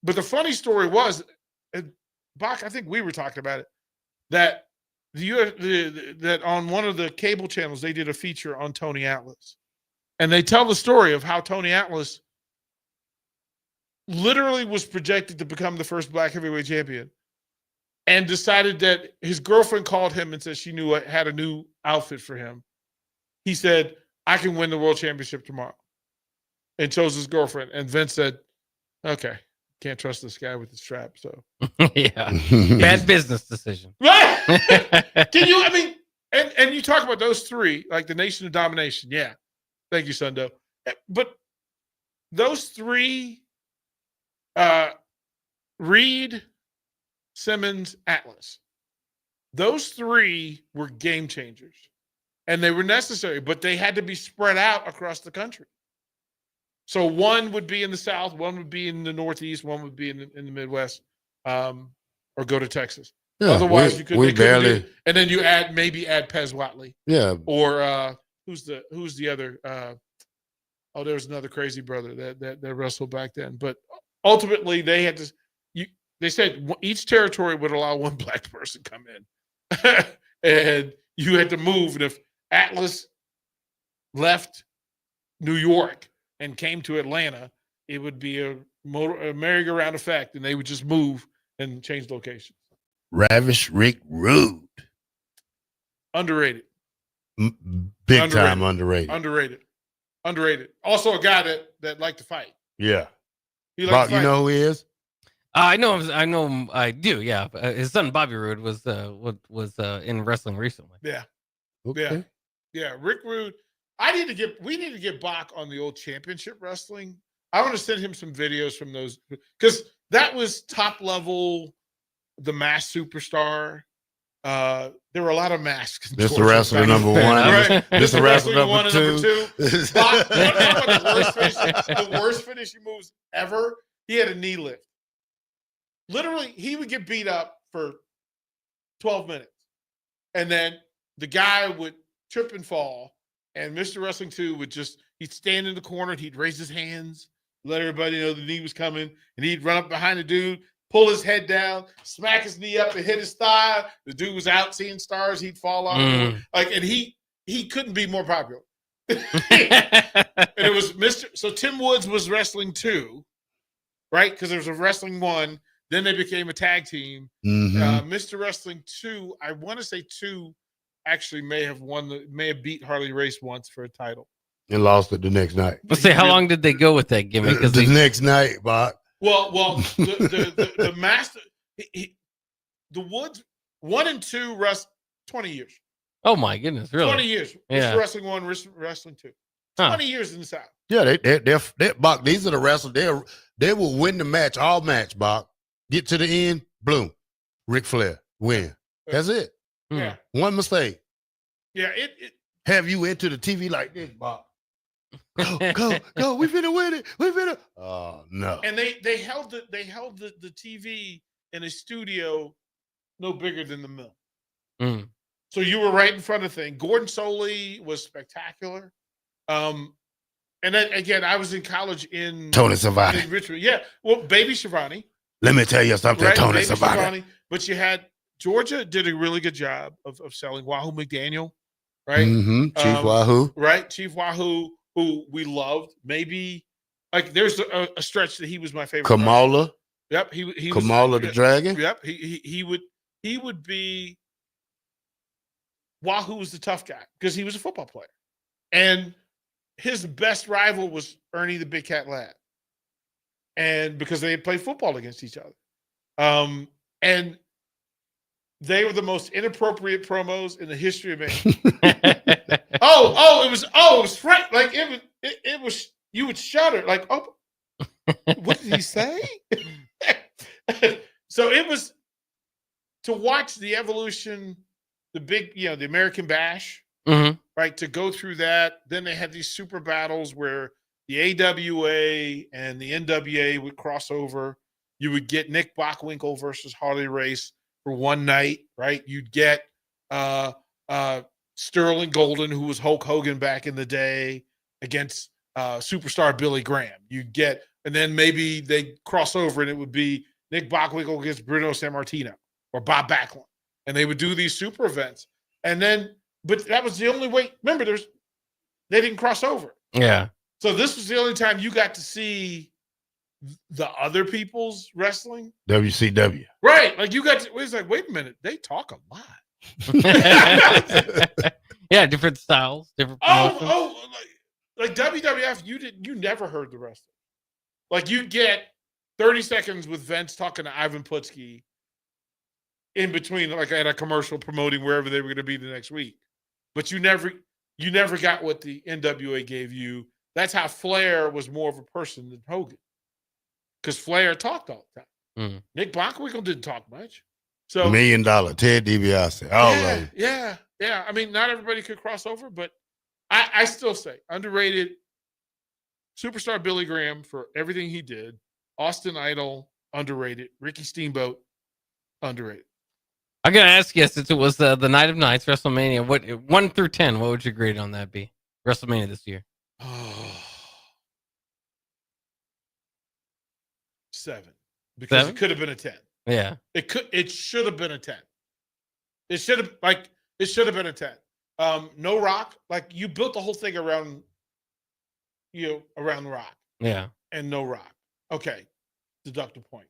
But the funny story was, Bock, I think we were talking about it, that that on one of the cable channels, they did a feature on Tony Atlas. And they tell the story of how Tony Atlas literally was projected to become the first black heavyweight champion and decided that his girlfriend called him and said she knew had a new outfit for him. He said, I can win the world championship tomorrow, and chose his girlfriend. And Vince said, okay, can't trust this guy with the strap. So yeah, bad business decision. Right? Can you, and you talk about those three, like the Nation of Domination. Yeah. Thank you, Sundo. But those three, Reed, Simmons, Atlas, those three were game changers, and they were necessary, but they had to be spread out across the country. So one would be in the South, one would be in the Northeast, one would be in the Midwest, or go to Texas. Yeah, otherwise, you couldn't do it. And then you add Pez Watley. Yeah. Or who's the other? There was another crazy brother that wrestled back then. But ultimately, they had to. They said each territory would allow one black person come in, and you had to move. And if Atlas left New York and came to Atlanta, it would be a merry-go-round effect, and they would just move and change locations. Ravish Rick Rude. Underrated. Big time underrated. Underrated. Also a guy that liked to fight. Yeah. He liked to fight. You know who he is? I know him. I do. Yeah, his son Bobby Roode was in wrestling recently. Yeah. Okay. Yeah. Rick Rude. We need to get Bock on the old championship wrestling. I want to send him some videos from those because that was top level, the Masked Superstar. There were a lot of masks. Mr. Wrestler number one. Right. Mr. Wrestler number two. Bock, the worst finishing moves ever. He had a knee lift. Literally, he would get beat up for 12 minutes. And then the guy would trip and fall. And Mr. Wrestling 2 he'd stand in the corner and he'd raise his hands, let everybody know the knee was coming. And he'd run up behind the dude, pull his head down, smack his knee up and hit his thigh. The dude was out seeing stars. He'd fall off. And he couldn't be more popular. And it was So Tim Woods was Wrestling 2, right? Because there was a Wrestling 1. Then they became a tag team. Mr. Wrestling 2, I want to say 2 actually may have beat Harley Race once for a title. And lost it the next night. Let's say, how long did they go with that gimmick? The next night, Bob. Well, the master, the Woods 1 and 2 rest 20 years. Oh my goodness, really? 20 years. Yeah. Wrestling 1, Wrestling 2. 20 years in the South. Yeah, they're Bob. These are the wrestlers. They will win the match, all match, Bob. Get to the end, bloom. Ric Flair, win. That's it. Yeah. One mistake. Yeah, have you into the TV like this, Bob. Go. We finna win it. We finna. Oh no. And they held the TV in a studio no bigger than the Mill. So you were right in front of things. Gordon Soley was spectacular. And then again, I was in college in Tony Schiavone. In Richmond. Yeah. Well, Baby Schiavone. Let me tell you something, right? Tony Schiavone. But you had Georgia did a really good job of selling Wahoo McDaniel, right? Chief Wahoo. Right. Chief Wahoo, who we loved. Maybe like there's a stretch that he was my favorite. Kamala. Person. Yep. He Kamala was, the Dragon. Yep. He would be Wahoo was the tough guy because he was a football player. And his best rival was Ernie the Big Cat Ladd. And because they had played football against each other. And they were the most inappropriate promos in the history of man. It was Frank. Like it was you would shudder. Like, oh, what did he say? So it was to watch the evolution, the big, the American Bash, right? To go through that. Then they had these super battles where the AWA and the NWA would cross over. You would get Nick Bockwinkel versus Harley Race for one night, right? You'd get Sterling Golden, who was Hulk Hogan back in the day, against superstar Billy Graham. You'd get, and then maybe they cross over and it would be Nick Bockwinkel against Bruno Sammartino or Bob Backlund. And they would do these super events. And then, but that was the only way. Remember, they didn't cross over. Yeah. So this was the only time you got to see the other people's wrestling. WCW. Right. Like you got to, it was like, wait a minute, they talk a lot. Yeah, different styles, different promotions. Like WWF, you never heard the wrestling. Like you'd get 30 seconds with Vince talking to Ivan Putski in between, like at a commercial promoting wherever they were going to be the next week. But you never got what the NWA gave you. That's how Flair was more of a person than Hogan. Because Flair talked all the time. Nick Bockwinkel didn't talk much. So $1 Million, Ted DiBiase, all of them. Yeah. I mean, not everybody could cross over, but I still say underrated. Superstar Billy Graham for everything he did. Austin Idol, underrated. Ricky Steamboat, underrated. I'm gonna ask you, since it was the Night of Nights, WrestleMania, what 1 through 10, what would your grade on that be? WrestleMania this year. 7. Because 7? it could have been a 10. Yeah. It should have been a 10. It should have been a 10. No Rock, like you built the whole thing around Rock. Yeah. And no Rock. Okay. Deduct a point.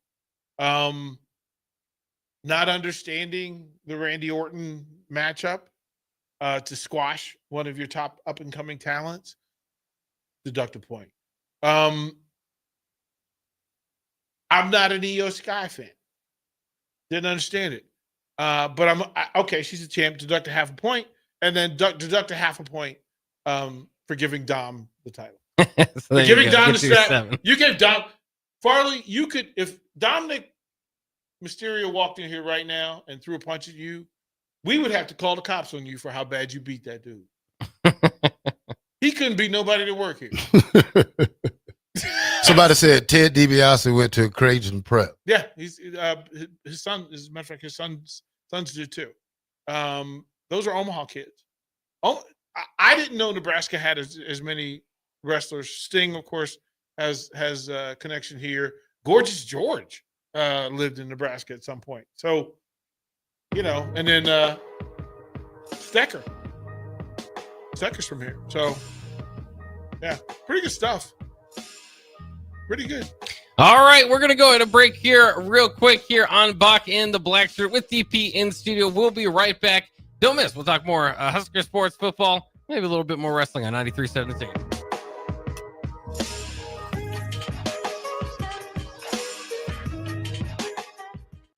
Not understanding the Randy Orton matchup to squash one of your top up and coming talents. Deduct a point. I'm not an EO Sky fan. Didn't understand it. But okay, she's a champ. Deduct a half a point, and then deduct a half a point for giving Dom the title. So giving Dom the Get your strap. 7. You gave Dom Farley. You could, if Dominic Mysterio walked in here right now and threw a punch at you, we would have to call the cops on you for how bad you beat that dude. He couldn't beat nobody to work here. Somebody said Ted DiBiase went to Creighton Prep. Yeah, he's his son. As a matter of fact, his sons did too. Those are Omaha kids. Oh, I didn't know Nebraska had as many wrestlers. Sting, of course, has a connection here. Gorgeous George lived in Nebraska at some point. So, and then Stecker's from here. So, yeah, pretty good stuff. Pretty good. All right, we're going to go at a break here real quick here on Bock and the Blackshirt with DP in studio. We'll be right back. Don't miss. We'll talk more Husker sports, football, maybe a little bit more wrestling on 93.7 The Ticket.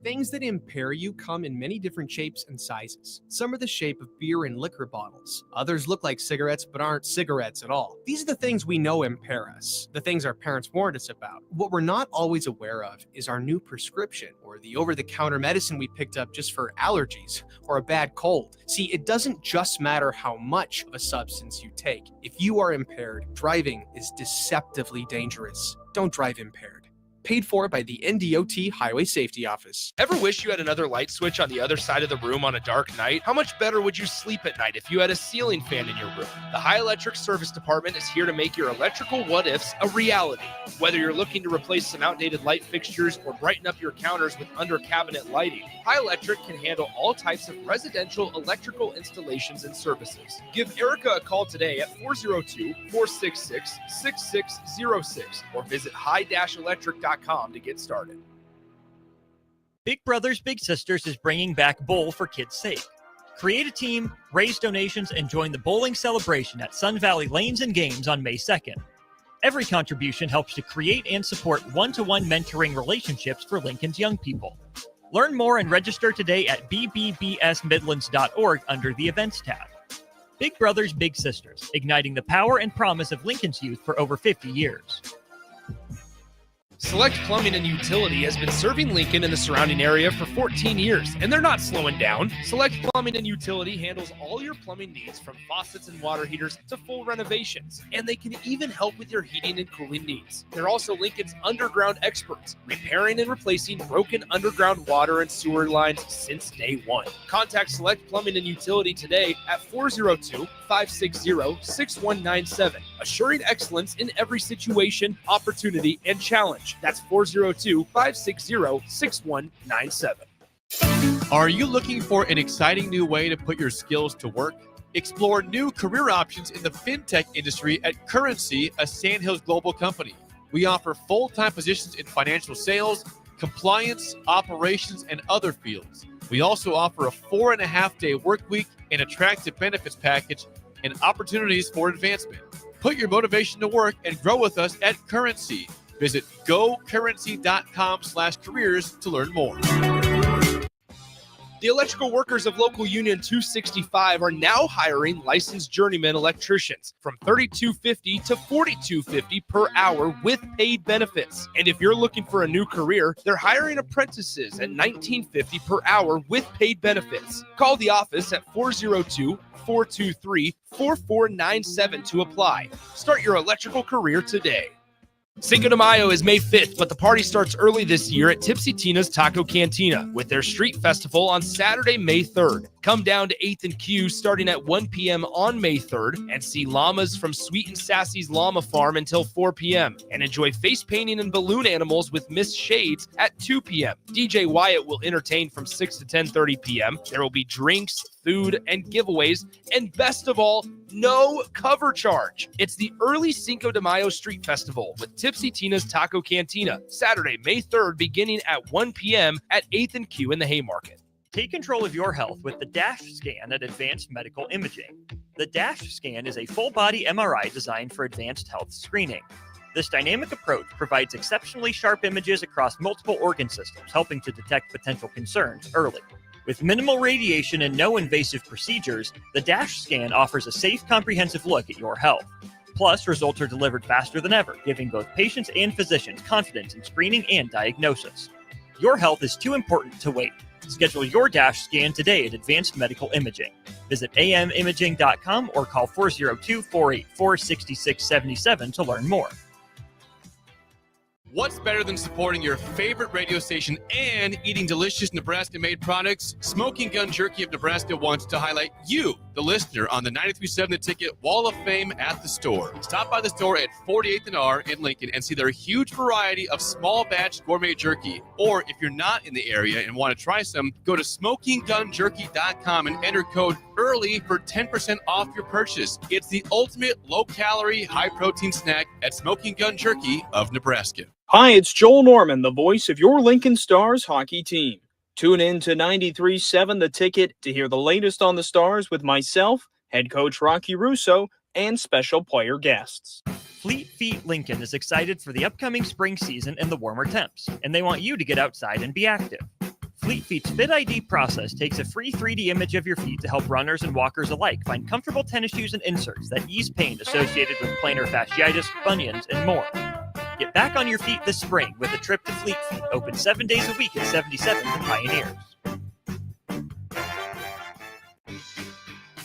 Things that impair you come in many different shapes and sizes. Some are the shape of beer and liquor bottles. Others look like cigarettes but aren't cigarettes at all. These are the things we know impair us, the things our parents warned us about. What we're not always aware of is our new prescription or the over-the-counter medicine we picked up just for allergies or a bad cold. See, it doesn't just matter how much of a substance you take. If you are impaired, driving is deceptively dangerous. Don't drive impaired. Paid for by the NDOT Highway Safety Office. Ever wish you had another light switch on the other side of the room on a dark night? How much better would you sleep at night if you had a ceiling fan in your room? The High Electric Service Department is here to make your electrical what-ifs a reality. Whether you're looking to replace some outdated light fixtures or brighten up your counters with under-cabinet lighting, High Electric can handle all types of residential electrical installations and services. Give Erica a call today at 402-466-6606 or visit high-electric.com to get started. Big Brothers Big Sisters is bringing back Bowl for Kids' Sake. Create a team, raise donations, and join the bowling celebration at Sun Valley Lanes and Games on May 2nd. Every contribution helps to create and support one-to-one mentoring relationships for Lincoln's young people. Learn more and register today at bbbsmidlands.org under the Events tab. Big Brothers Big Sisters, igniting the power and promise of Lincoln's youth for over 50 years. Select Plumbing and Utility has been serving Lincoln and the surrounding area for 14 years, and they're not slowing down. Select Plumbing and Utility handles all your plumbing needs, from faucets and water heaters to full renovations, and they can even help with your heating and cooling needs. They're also Lincoln's underground experts, repairing and replacing broken underground water and sewer lines since day one. Contact Select Plumbing and Utility today at 402-560-6197, assuring excellence in every situation, opportunity, and challenge. That's 402-560-6197. Are you looking for an exciting new way to put your skills to work? Explore new career options in the fintech industry at Currency, a Sandhills global company. We offer full-time positions in financial sales, compliance, operations, and other fields. We also offer a 4.5-day work week, an attractive benefits package, and opportunities for advancement. Put your motivation to work and grow with us at Currency. Visit gocurrency.com/careers to learn more. The electrical workers of Local Union 265 are now hiring licensed journeyman electricians from $32.50 to $42.50 per hour with paid benefits. And if you're looking for a new career, they're hiring apprentices at $19.50 per hour with paid benefits. Call the office at 402-423-4497 to apply. Start your electrical career today. Cinco de Mayo is May 5th, but the party starts early this year at Tipsy Tina's Taco Cantina with their street festival on Saturday, May 3rd. Come down to 8th and Q starting at 1 p.m. on May 3rd and see llamas from Sweet and Sassy's Llama Farm until 4 p.m. and enjoy face painting and balloon animals with Miss Shades at 2 p.m. DJ Wyatt will entertain from 6 to 10:30 p.m. There will be drinks, food, and giveaways, and best of all, no cover charge. It's the early Cinco de Mayo Street Festival with Tipsy Tina's Taco Cantina, Saturday, May 3rd, beginning at 1 p.m. at 8th and Q in the Haymarket. Take control of your health with the DASH scan at Advanced Medical Imaging. The DASH scan is a full-body MRI designed for advanced health screening. This dynamic approach provides exceptionally sharp images across multiple organ systems, helping to detect potential concerns early. With minimal radiation and no invasive procedures, the Dash scan offers a safe, comprehensive look at your health. Plus, results are delivered faster than ever, giving both patients and physicians confidence in screening and diagnosis. Your health is too important to wait. Schedule your Dash scan today at Advanced Medical Imaging. Visit amimaging.com or call 402-484-6677 to learn more. What's better than supporting your favorite radio station and eating delicious Nebraska-made products? Smoking Gun Jerky of Nebraska wants to highlight you, the listener, on the 93.7 The Ticket Wall of Fame at the store. Stop by the store at 48th and R in Lincoln and see their huge variety of small batch gourmet jerky. Or if you're not in the area and want to try some, go to smokinggunjerky.com and enter code EARLY for 10% off your purchase. It's the ultimate low-calorie, high-protein snack at Smoking Gun Jerky of Nebraska. Hi, it's Joel Norman, the voice of your Lincoln Stars hockey team. Tune in to 93.7 The Ticket to hear the latest on the Stars with myself, head coach Rocky Russo, and special player guests. Fleet Feet Lincoln is excited for the upcoming spring season and the warmer temps, and they want you to get outside and be active. Fleet Feet's Fit ID process takes a free 3D image of your feet to help runners and walkers alike find comfortable tennis shoes and inserts that ease pain associated with plantar fasciitis, bunions, and more. Get back on your feet this spring with a trip to Fleet Feet, open 7 days a week at 77th and Pioneers.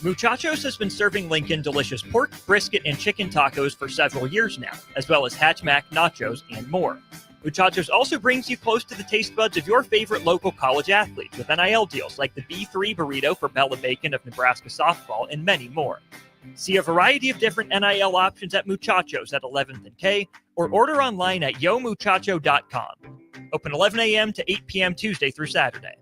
Muchachos has been serving Lincoln delicious pork, brisket, and chicken tacos for several years now, as well as Hatch Mac nachos and more. Muchachos also brings you close to the taste buds of your favorite local college athletes with NIL deals like the B3 burrito for Bella Bacon of Nebraska softball and many more. See a variety of different NIL options at Muchachos at 11th and K, or order online at yomuchacho.com. Open 11 a.m. to 8 p.m. Tuesday through Saturday.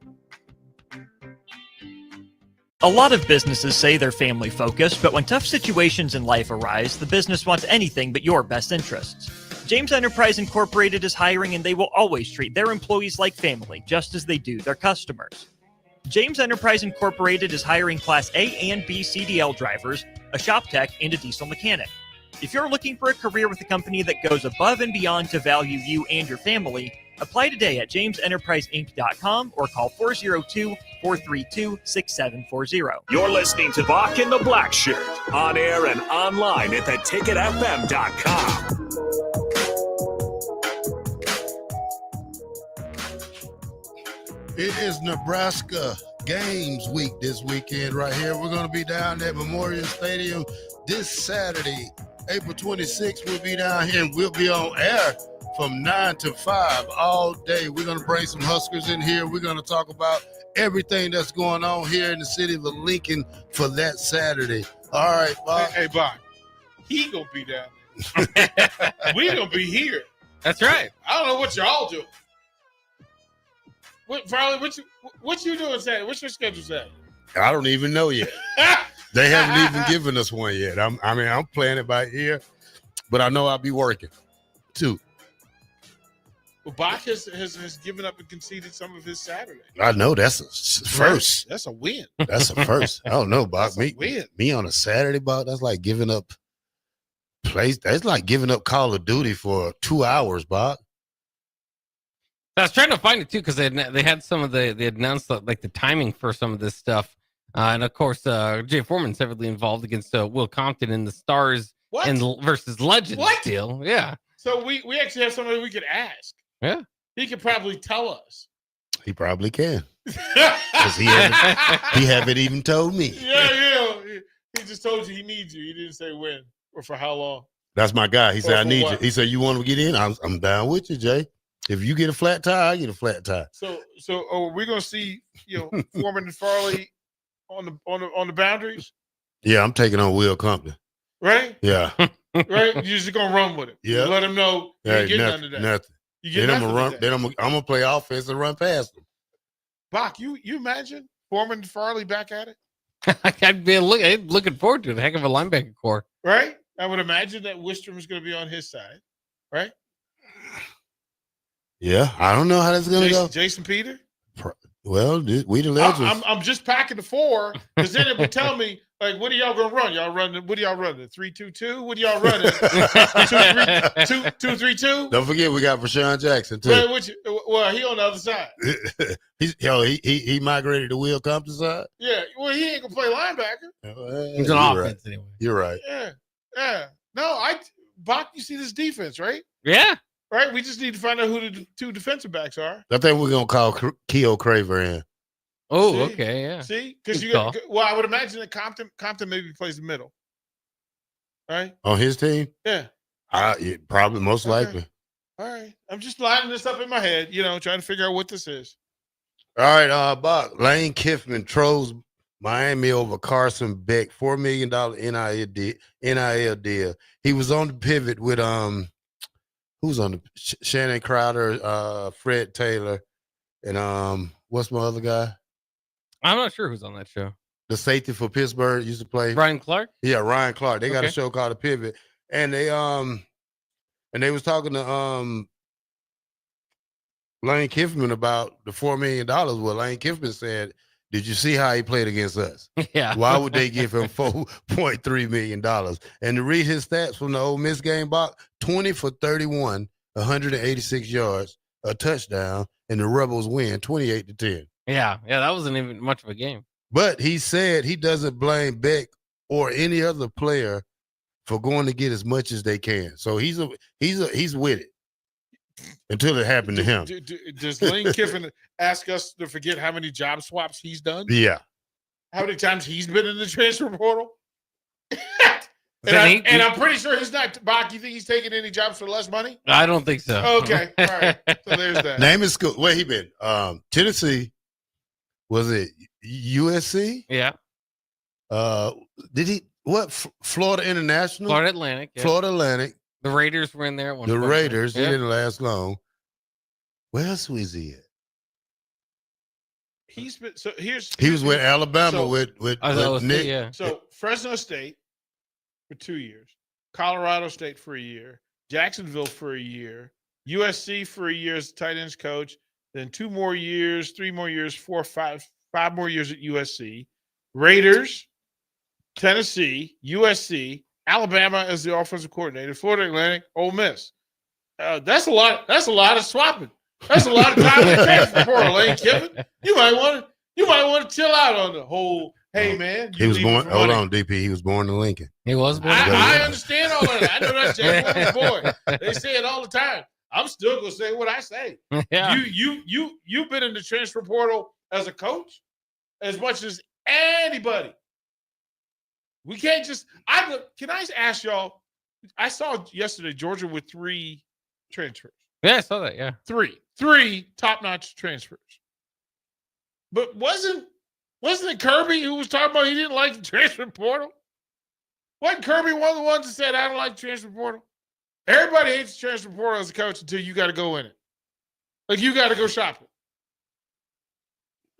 A lot of businesses say they're family focused, but when tough situations in life arise, the business wants anything but your best interests. James Enterprise Incorporated is hiring, and they will always treat their employees like family, just as they do their customers. James Enterprise Incorporated is hiring Class A and B CDL drivers, a shop tech, and a diesel mechanic. If you're looking for a career with a company that goes above and beyond to value you and your family, apply today at jamesenterpriseinc.com or call 402-432-6740. You're listening to Bock in the Blackshirt, on air and online at theticketfm.com. It is Nebraska Games Week this weekend right here. We're going to be down at Memorial Stadium this Saturday, April 26th. We'll be down here and we'll be on air from 9 to 5 all day. We're going to bring some Huskers in here. We're going to talk about everything that's going on here in the city of Lincoln for that Saturday. All right, Bob. Hey, Bob. He going to be down there. We going to be here. That's right. I don't know what y'all doing. Farley, what you doing Saturday? What's your schedule Saturday? I don't even know yet. They haven't even given us one yet. I'm playing it by ear, but I know I'll be working too. Well, Bock has given up and conceded some of his Saturday. I know that's a first. That's a win. That's a first. I don't know, Bock. Win. Me on a Saturday, Bock. That's like giving up place. That's like giving up Call of Duty for 2 hours, Bock. I was trying to find it too because they had some of they announced like the timing for some of this stuff, and of course Jay Foreman's heavily involved against Will Compton in the Stars and versus Legends deal. Yeah. So we actually have somebody we could ask. Yeah. He could probably tell us. He probably can. Because he haven't even told me. Yeah. He just told you he needs you. He didn't say when or for how long. That's my guy. He said, I need what? you. He said, you want to get in? I'm down with you, Jay. If you get a flat tire, I get a flat tire. So we're gonna see, Foreman and Farley on the boundaries. Yeah, I'm taking on Will Compton. Right? Yeah. Right? You're just gonna run with him. Yeah. Let him know you ain't getting none of that. Nothing. You get then nothing I'm gonna play offense and run past them. Bock, you imagine Foreman and Farley back at it? I'd be looking forward to it. Heck of a linebacker core. Right? I would imagine that Wistrom is gonna be on his side, right? Yeah, I don't know how that's gonna go. Jason Peter? Well, we the legends. I'm just packing the 4 because then it would tell me, like, what are y'all going to run? Y'all running? What are y'all running? 3-2-2? What are y'all running? 2-3-2? Don't forget we got Rashawn Jackson too. Well, he on the other side. He migrated to Will Compton's side. Yeah, well, he ain't gonna play linebacker. He's an offense anyway. You're right. Yeah. No, Bock, you see this defense, right? Yeah. Right. We just need to find out who the 2 defensive backs are. I think we're gonna call Keo Craver in. Oh, See? okay, yeah. See, because Good well, I would imagine that Compton maybe plays the middle, right? On his team? Yeah. Probably, most likely. All right. I'm just lining this up in my head, trying to figure out what this is. All right, Bob. Lane Kiffin trolls Miami over Carson Beck, $4 million NIL deal. He was on the pivot with who's on the Shannon Crowder, Fred Taylor, and what's my other guy? I'm not sure who's on that show. The safety for Pittsburgh used to play. Ryan Clark? Yeah, Ryan Clark. They got a Okay. show called The Pivot. And they was talking to Lane Kiffin about the $4 million. Well, Lane Kiffin said, did you see how he played against us? Yeah. Why would they give him $4.3 million? And to read his stats from the Ole Miss game, Box, 20 for 31, 186 yards, a touchdown, and the Rebels win 28-10. Yeah, that wasn't even much of a game. But he said he doesn't blame Beck or any other player for going to get as much as they can. So he's with it until it happened to him. Does Lane Kiffin ask us to forget how many job swaps he's done? Yeah. How many times he's been in the transfer portal? And I'm pretty sure he's not. Bach, you think he's taking any jobs for less money? I don't think so. Okay. All right. So there's that. Name is school. Where he been? Tennessee. Was it USC? Yeah. Did he what? Florida International? Florida Atlantic. Yeah. Florida Atlantic. The Raiders were in there at one The point. Raiders. Yeah. He didn't last long. Where else was he at? He's been He was with Alabama with Nick. Yeah. So Fresno State for 2 years, Colorado State for a year, Jacksonville for a year, USC for a year as tight ends coach, then 2 more years, 3 more years, 4, 5 more years at USC, Raiders, Tennessee, USC, Alabama as the offensive coordinator, Florida Atlantic, Ole Miss. That's a lot. That's a lot of swapping. That's a lot of time in the transfer portal, Lane Kiffin. You might want to chill out on the whole. Hey man, He was born. Hold on, DP. He was born in Lincoln. He was born. I understand all of that. I know that's James boy. They say it all the time. I'm still gonna say what I say. Yeah. You've been in the transfer portal as a coach as much as anybody. We can't just. Can I ask y'all? I saw yesterday Georgia with 3 transfers. Yeah, I saw that. Yeah. 3 top-notch transfers. But wasn't it Kirby who was talking about he didn't like the transfer portal? Wasn't Kirby one of the ones that said, I don't like the transfer portal? Everybody hates the transfer portal as a coach until you got to go in it. Like, you got to go shopping.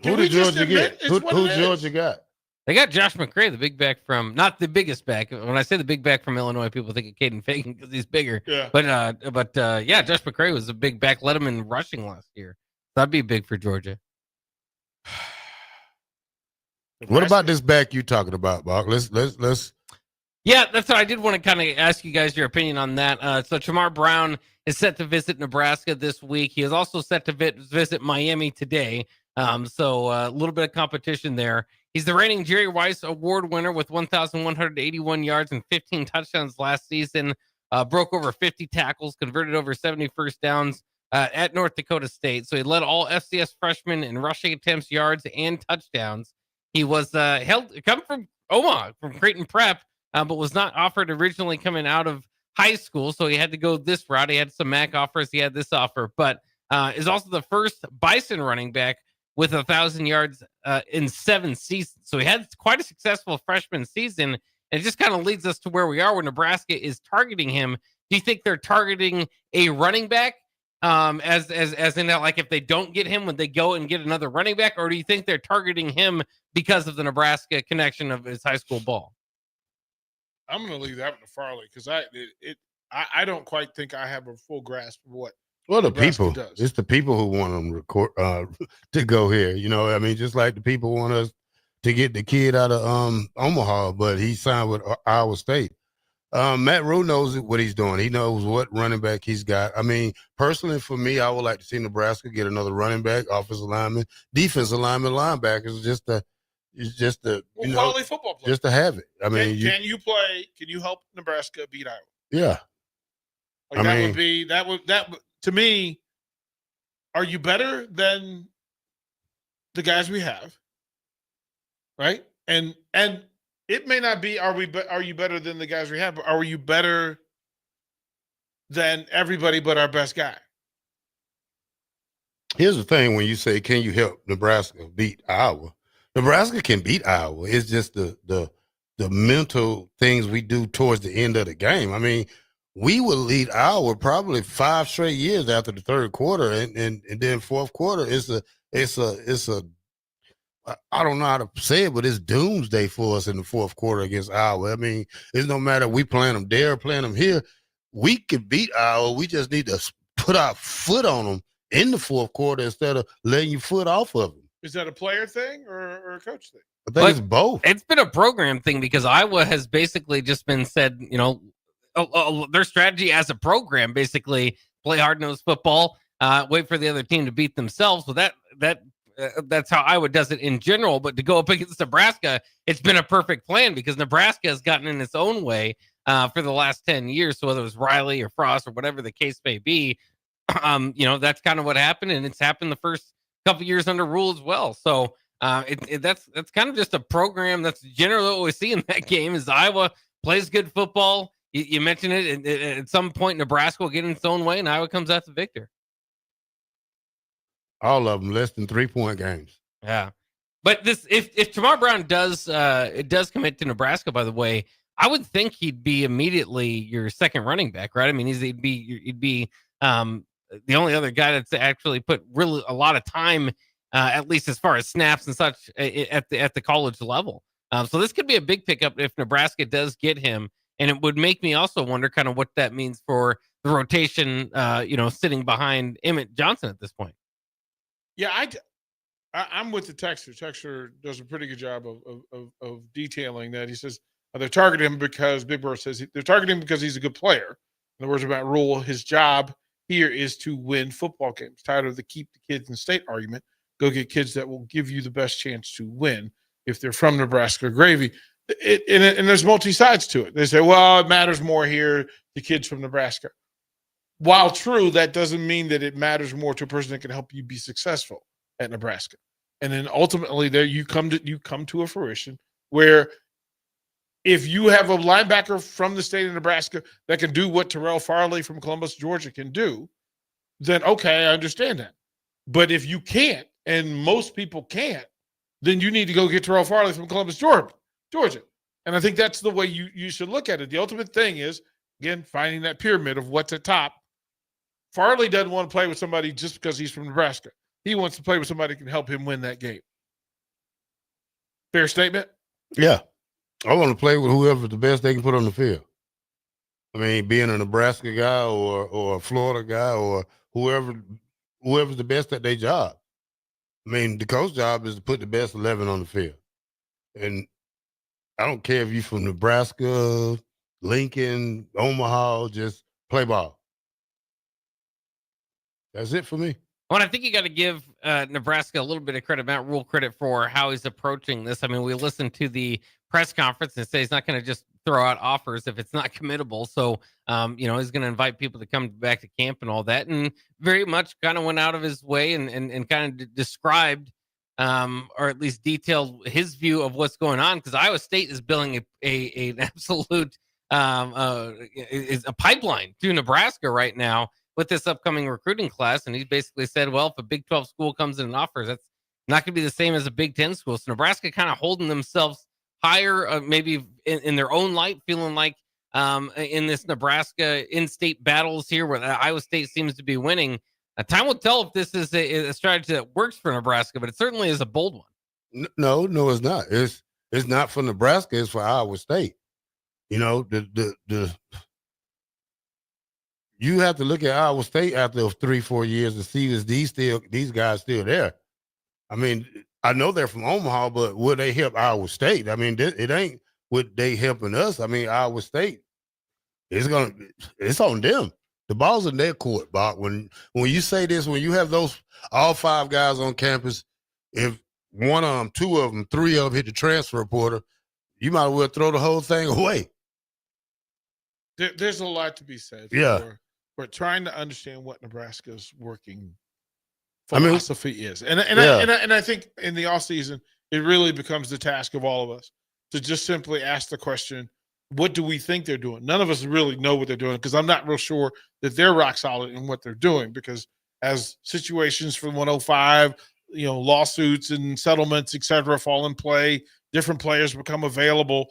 Who did Georgia get? Who Georgia got? They got Josh McCray, the big back from, not the biggest back. When I say the big back from Illinois, people think of Caden Fagan because he's bigger. Yeah. But yeah, Josh McCray was a big back, led him in rushing last year. That'd be big for Georgia. What about this back you talking about, Bob? Let's. Yeah, that's what I did want to kind of ask you guys your opinion on that. So Tamar Brown is set to visit Nebraska this week. He is also set to visit Miami today. So a little bit of competition there. He's the reigning Jerry Weiss Award winner with 1,181 yards and 15 touchdowns last season. Broke over 50 tackles, converted over 70 first downs at North Dakota State. So he led all FCS freshmen in rushing attempts, yards, and touchdowns. He was come from Omaha, from Creighton Prep, but was not offered originally coming out of high school. So he had to go this route. He had some MAC offers. He had this offer, but is also the first Bison running back with 1,000 yards in 7 seasons. So he had quite a successful freshman season. And it just kind of leads us to where we are, where Nebraska is targeting him. Do you think they're targeting a running back as in that, like, if they don't get him, would they go and get another running back? Or do you think they're targeting him because of the Nebraska connection of his high school ball? I'm going to leave that one to Farley because I don't quite think I have a full grasp of what Well, the Nebraska people, does. it's the people who want them to go here. You know, I mean, just like the people want us to get the kid out of Omaha, but he signed with Iowa State. Matt Rule knows what he's doing. He knows what running back he's got. I mean, personally, for me, I would like to see Nebraska get another running back, offensive lineman, defensive lineman, linebackers. Quality football player. Just to have it. I mean, can you play? Can you help Nebraska beat Iowa? Yeah. Like that would to me. Are you better than the guys we have? Right, and it may not be. Are you better than the guys we have? But are you better than everybody but our best guy? Here's the thing: when you say, "Can you help Nebraska beat Iowa?" Nebraska can beat Iowa. It's just the mental things we do towards the end of the game. I mean, we will lead Iowa probably 5 straight years after the third quarter, and then fourth quarter is a I don't know how to say it, but it's doomsday for us in the fourth quarter against Iowa. I mean, it's no matter we playing them there or playing them here. We can beat Iowa. We just need to put our foot on them in the fourth quarter instead of letting your foot off of them. Is that a player thing or a coach thing? I think it's both. It's been a program thing because Iowa has basically just been said, their strategy as a program, basically play hard-nosed football, wait for the other team to beat themselves. Well, that's how Iowa does it in general. But to go up against Nebraska, it's been a perfect plan because Nebraska has gotten in its own way for the last 10 years. So whether it was Riley or Frost or whatever the case may be, that's kind of what happened. And it's happened the first couple years under Rule as well. So that's kind of just a program. That's generally what we see in that game is Iowa plays good football. You mentioned it. At some point, Nebraska will get in its own way, and Iowa comes out the victor. All of them less than 3-point games. Yeah, but if Tamar Brown does commit to Nebraska, by the way, I would think he'd be immediately your second running back, right? I mean, he'd be the only other guy that's actually put really a lot of time, at least as far as snaps and such, at the college level. So this could be a big pickup if Nebraska does get him. And it would make me also wonder kind of what that means for the rotation, sitting behind Emmett Johnson at this point. Yeah, I'm with the texter. Texter does a pretty good job of detailing that. He says they're targeting him because Big Bird says they're targeting him because he's a good player. In other words, about Rule, his job here is to win football games. Tired of the keep the kids in state argument. Go get kids that will give you the best chance to win if they're from Nebraska gravy. And there's multi-sides to it. They say, well, it matters more here to kids from Nebraska. While true, that doesn't mean that it matters more to a person that can help you be successful at Nebraska. And then ultimately there you come to a fruition where if you have a linebacker from the state of Nebraska that can do what Terrell Farley from Columbus, Georgia can do, then okay, I understand that. But if you can't, and most people can't, then you need to go get Terrell Farley from Columbus, Georgia. And I think that's the way you should look at it. The ultimate thing is, again, finding that pyramid of what's at top. Farley doesn't want to play with somebody just because he's from Nebraska. He wants to play with somebody who can help him win that game. Fair statement? Yeah. I want to play with whoever's the best they can put on the field. I mean, being a Nebraska guy or a Florida guy or whoever's the best at their job. I mean, the coach job is to put the best 11 on the field. And I don't care if you're from Nebraska, Lincoln, Omaha, just play ball. That's it for me. Well, I think you got to give Nebraska a little bit of credit, Matt Rule credit for how he's approaching this. I mean, we listened to the press conference and say he's not going to just throw out offers if it's not committable. So, he's going to invite people to come back to camp and all that. And very much kind of went out of his way and kind of described or at least detailed his view of what's going on. Because Iowa State is building an absolute is a pipeline to Nebraska right now with this upcoming recruiting class. And he basically said, well, if a Big 12 school comes in and offers, that's not going to be the same as a Big 10 school. So Nebraska kind of holding themselves higher, maybe in their own light, feeling like in this Nebraska in-state battles here where Iowa State seems to be winning. Time will tell if this is a strategy that works for Nebraska, but it certainly is a bold one. No, it's not. It's not for Nebraska. It's for Iowa State. You know, you have to look at Iowa State after 3-4 years to see is these guys still there. I mean, I know they're from Omaha, but will they help Iowa State? I mean, it ain't what they helping us. I mean, Iowa State, it's on them. The ball's in their court, Bock. When you say this, when you have those all 5 guys on campus, if one of them, 2 of them, 3 of them hit the transfer portal, you might as well throw the whole thing away. There's a lot to be said. For trying to understand what Nebraska's working philosophy is, and I think in the off season it really becomes the task of all of us to just simply ask the question, what do we think they're doing? None of us really know what they're doing, because I'm not real sure that they're rock solid in what they're doing, because as situations from 105, lawsuits and settlements, et cetera, fall in play, different players become available,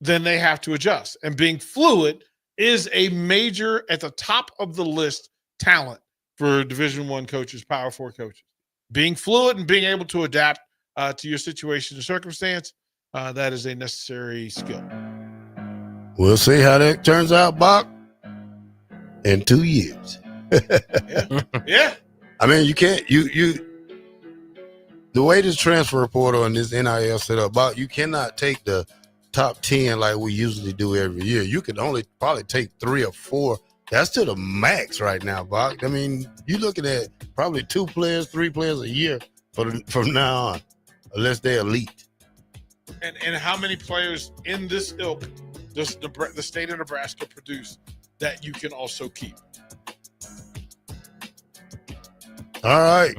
then they have to adjust. And being fluid is a major, at the top of the list, talent for Division I coaches, Power 4 coaches. Being fluid and being able to adapt to your situation and circumstance, that is a necessary skill. We'll see how that turns out, Bock, in 2 years. Yeah. I mean, you can't, the way this transfer portal and this NIL set up, Bock, you cannot take the top 10 like we usually do every year. You could only probably take 3 or 4. That's to the max right now, Bock. I mean, you're looking at probably 2 players, 3 players a year from now on, unless they're elite. And how many players in this ilk does the state of Nebraska produce that you can also keep? All right.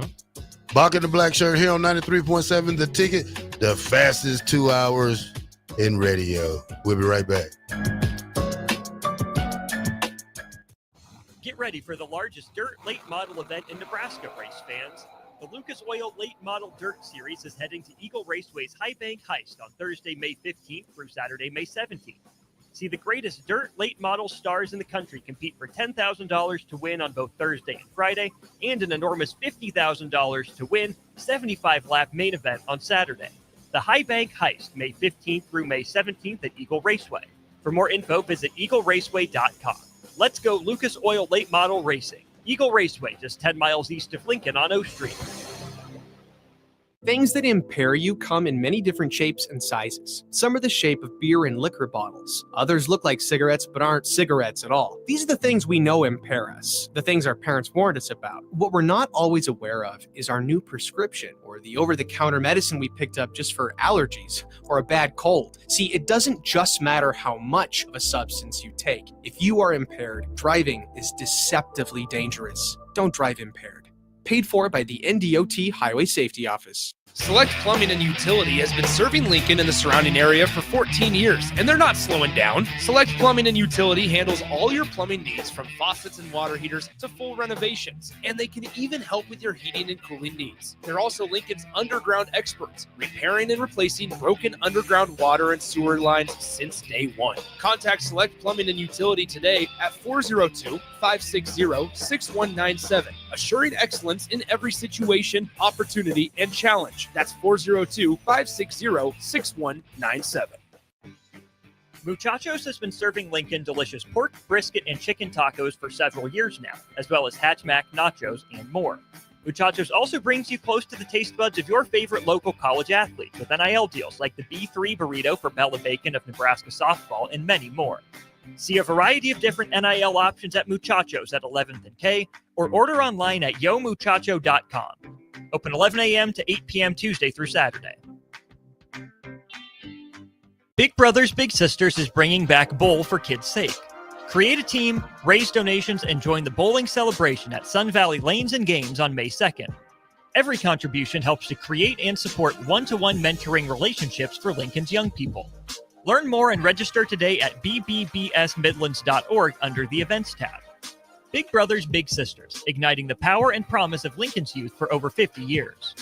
Bock in the Black Shirt here on 93.7 The Ticket, the fastest 2 hours in radio. We'll be right back. Get ready for the largest dirt late model event in Nebraska, race fans. The Lucas Oil Late Model Dirt Series is heading to Eagle Raceway's High Bank Heist on Thursday, May 15th through Saturday, May 17th. See the greatest dirt late model stars in the country compete for $10,000 to win on both Thursday and Friday, and an enormous $50,000 to win 75-lap main event on Saturday. The High Bank Heist, May 15th through May 17th at Eagle Raceway. For more info, visit eagleraceway.com. Let's go Lucas Oil Late Model Racing. Eagle Raceway, just 10 miles east of Lincoln on O Street. Things that impair you come in many different shapes and sizes. Some are the shape of beer and liquor bottles. Others look like cigarettes but aren't cigarettes at all. These are the things we know impair us, the things our parents warned us about. What we're not always aware of is our new prescription, or the over-the-counter medicine we picked up just for allergies or a bad cold. See, it doesn't just matter how much of a substance you take. If you are impaired, driving is deceptively dangerous. Don't drive impaired. Paid for by the NDOT Highway Safety Office. Select Plumbing and Utility has been serving Lincoln and the surrounding area for 14 years, and they're not slowing down. Select Plumbing and Utility handles all your plumbing needs, from faucets and water heaters to full renovations, and they can even help with your heating and cooling needs. They're also Lincoln's underground experts, repairing and replacing broken underground water and sewer lines since day one. Contact Select Plumbing and Utility today at 402-560-6197, assuring excellence in every situation, opportunity, and challenge. That's 402-560-6197. Muchachos has been serving Lincoln delicious pork, brisket, and chicken tacos for several years now, as well as Hatch Mac nachos and more. Muchachos also brings you close to the taste buds of your favorite local college athletes with NIL deals like the B3 burrito for Bella Bacon of Nebraska softball and many more. See a variety of different NIL options at Muchachos at 11th and K, or order online at yomuchacho.com. Open 11 a.m. to 8 p.m. Tuesday through Saturday. Big Brothers Big Sisters is bringing back Bowl for Kids' Sake. Create a team, raise donations, and join the bowling celebration at Sun Valley Lanes and Games on May 2nd. Every contribution helps to create and support one-to-one mentoring relationships for Lincoln's young people. Learn more and register today at bbbsmidlands.org under the Events tab. Big Brothers Big Sisters, igniting the power and promise of Lincoln's youth for over 50 years.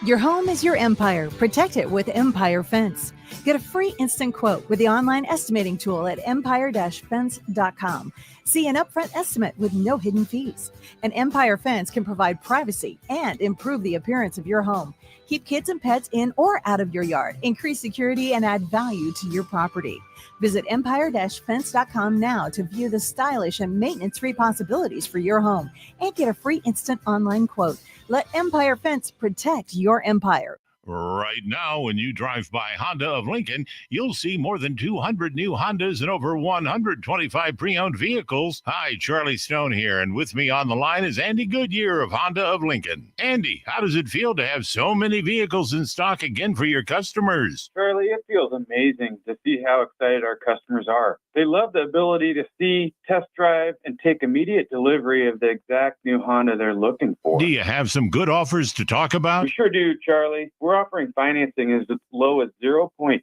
Your home is your empire. Protect it with Empire Fence. Get a free instant quote with the online estimating tool at empire-fence.com. See an upfront estimate with no hidden fees. An Empire Fence can provide privacy and improve the appearance of your home. Keep kids and pets in or out of your yard, increase security, and add value to your property. Visit empire-fence.com now to view the stylish and maintenance-free possibilities for your home and get a free instant online quote. Let Empire Fence protect your empire. Right now, when you drive by Honda of Lincoln, you'll see more than 200 new Hondas and over 125 pre-owned vehicles. Hi, Charlie Stone here, and with me on the line is Andy Goodyear of Honda of Lincoln. Andy, how does it feel to have so many vehicles in stock again for your customers? Charlie, it feels amazing to see how excited our customers are. They love the ability to see, test drive, and take immediate delivery of the exact new Honda they're looking for. Do you have some good offers to talk about? We sure do, Charlie. We're offering financing as low as 0.9%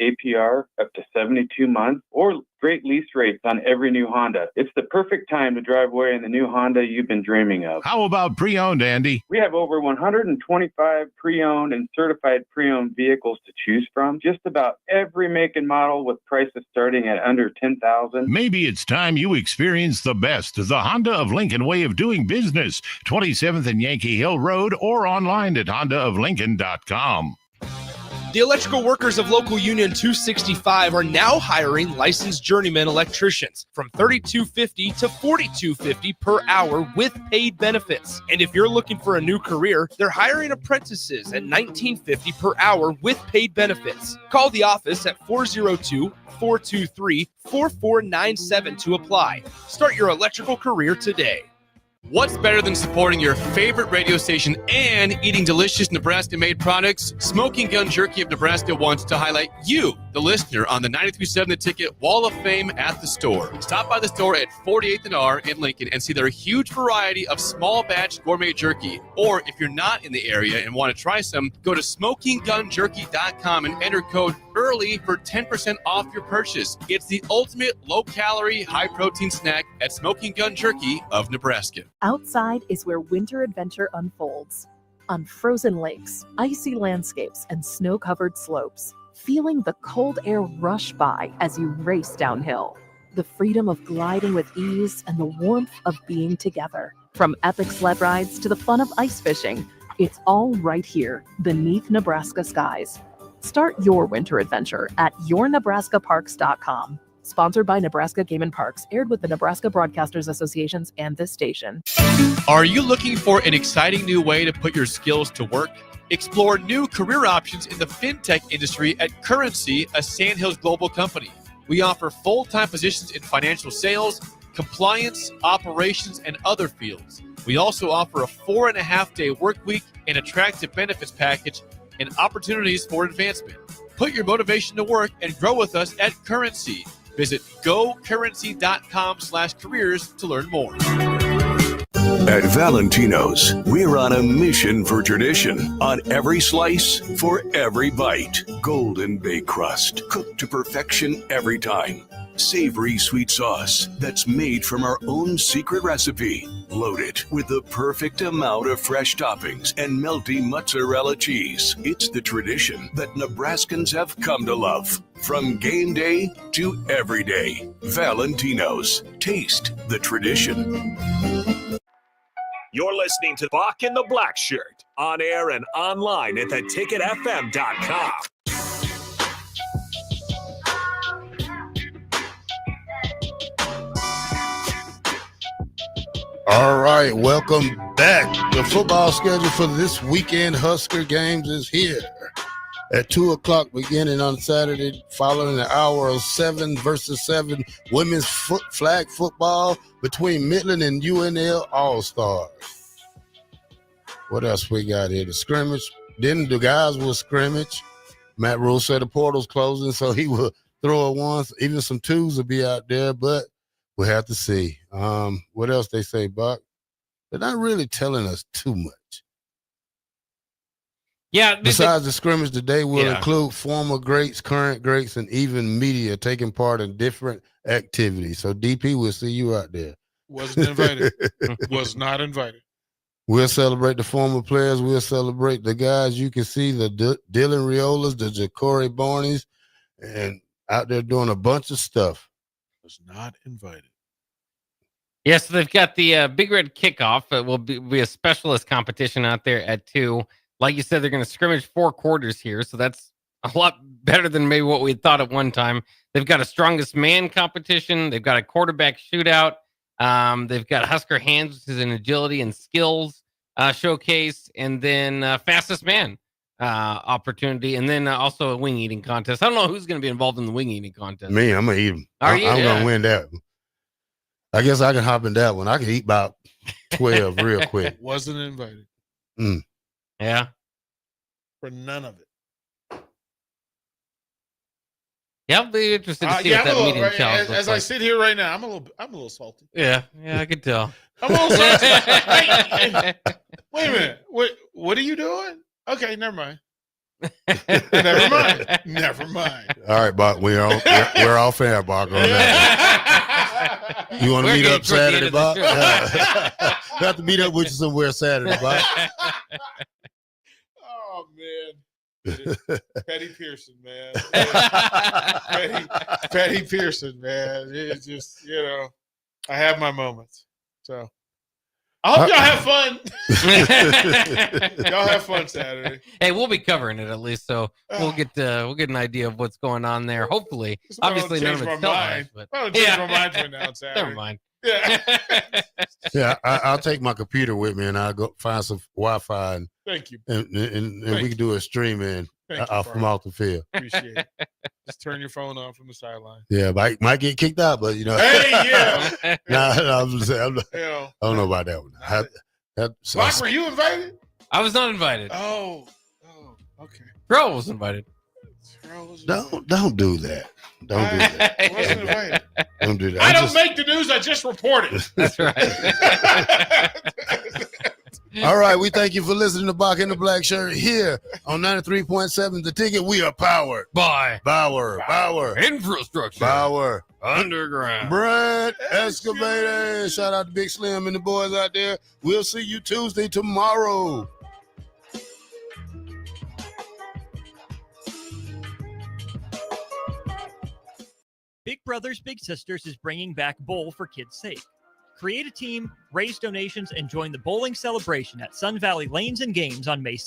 APR up to 72 months, or great lease rates on every new Honda. It's the perfect time to drive away in the new Honda you've been dreaming of. How about pre-owned, Andy? We have over 125 pre-owned and certified pre-owned vehicles to choose from. Just about every make and model with prices starting at under $10,000. Maybe it's time you experience the best, the Honda of Lincoln way of doing business. 27th and Yankee Hill Road, or online at hondaoflincoln.com. The electrical workers of Local Union 265 are now hiring licensed journeyman electricians from $32.50 to $42.50 per hour with paid benefits. And if you're looking for a new career, they're hiring apprentices at $19.50 per hour with paid benefits. Call the office at 402-423-4497 to apply. Start your electrical career today. What's better than supporting your favorite radio station and eating delicious Nebraska-made products? Smoking Gun Jerky of Nebraska wants to highlight you, the listener, on the 93.7 The Ticket Wall of Fame at the store. Stop by the store at 48th and R in Lincoln and see their huge variety of small batch gourmet jerky. Or if you're not in the area and want to try some, go to smokinggunjerky.com and enter code EARLY for 10% off your purchase. It's the ultimate low-calorie, high-protein snack at Smoking Gun Jerky of Nebraska. Outside is where winter adventure unfolds. On frozen lakes, icy landscapes, and snow-covered slopes. Feeling the cold air rush by as you race downhill. The freedom of gliding with ease and the warmth of being together. From epic sled rides to the fun of ice fishing, it's all right here beneath Nebraska skies. Start your winter adventure at yournebraskaparks.com. Sponsored by Nebraska Game and Parks, aired with the Nebraska Broadcasters Associations and this station. Are you looking for an exciting new way to put your skills to work? Explore new career options in the fintech industry at Currency, a Sandhills global company. We offer full-time positions in financial sales, compliance, operations, and other fields. We also offer a 4.5-day work week, an attractive benefits package, and opportunities for advancement. Put your motivation to work and grow with us at Currency. Visit gocurrency.com/careers to learn more. At Valentino's, we're on a mission for tradition. On every slice, for every bite. Golden baked crust, cooked to perfection every time. Savory sweet sauce that's made from our own secret recipe. Loaded with the perfect amount of fresh toppings and melty mozzarella cheese. It's the tradition that Nebraskans have come to love. From game day to every day. Valentino's. Taste the tradition. You're listening to Bock and the Blackshirt, on air and online at theticketfm.com. All right, welcome back. The football schedule for this weekend Husker games is here. At 2 o'clock beginning on Saturday, following an hour of 7 versus 7 women's flag football between Midland and UNL All-Stars. What else we got here? The scrimmage. Then the guys will scrimmage. Matt Rule said the portal's closing, so he will throw it once. Even some twos will be out there, but we'll have to see. What else they say, Buck? They're not really telling us too much. Yeah. Besides the scrimmage today will include former greats, current greats, and even media taking part in different activities. So, DP, we'll see you out there. Wasn't invited. Was not invited. We'll celebrate the former players. We'll celebrate the guys. You can see the Dylan Riolas, the Ja'Cory Barneys, and out there doing a bunch of stuff. Was not invited. Yes, so they've got the Big Red Kickoff. It will be a specialist competition out there at 2. Like you said, they're going to scrimmage 4 quarters here, so that's a lot better than maybe what we thought at one time. They've got a strongest man competition. They've got a quarterback shootout. They've got Husker Hands, which is an agility and skills showcase, and then fastest man opportunity, and then also a wing eating contest. I don't know who's going to be involved in the wing eating contest. Me, I'm going to eat them. I'm going to win that one. I guess I can hop in that one. I can eat about 12 real quick. Wasn't invited. Yeah. For none of it. Yeah, I'll be interested to see what that medium challenge looks as like. I sit here right now, I'm a little salty. Yeah, I could tell. I'm a little salty. Hey, wait a minute. What are you doing? Okay, never mind. Never mind. All right, Bock. We're all fair, Bock, on that. You want to meet up Saturday, Bock? Got to meet up with you somewhere Saturday, Bock. Oh man. Petty Pearson, man. Petty Pearson, man. It's just, I have my moments. So I hope y'all have fun. Y'all have fun Saturday. Hey, we'll be covering it at least, so we'll get an idea of what's going on there. Hopefully, obviously none of it's televised, but I'll change my mind for now Saturday. Never mind. Yeah. Yeah, I'll take my computer with me and I'll go find some Wi-Fi and thank you. And we can do a stream in from off the field. Appreciate it. Just turn your phone on from the sideline. Yeah, might get kicked out, but Hey, yeah. I'm saying, I don't know about that one. Bock, were you invited? I was not invited. Oh, okay. Bro was invited. Don't do that. Don't do that. I wasn't invited. Don't do that. I don't make the news. I just report it. That's right. All right, we thank you for listening to Bock in the Black Shirt here on 93.7 The Ticket. We are powered by Bauer Infrastructure, Bauer Underground, Brent Excavating. Shout out to Big Slim and the boys out there. We'll see you Tuesday tomorrow. Big Brothers Big Sisters is bringing back Bowl for Kids' Sake. Create a team, raise donations, and join the bowling celebration at Sun Valley Lanes and Games on May 7th.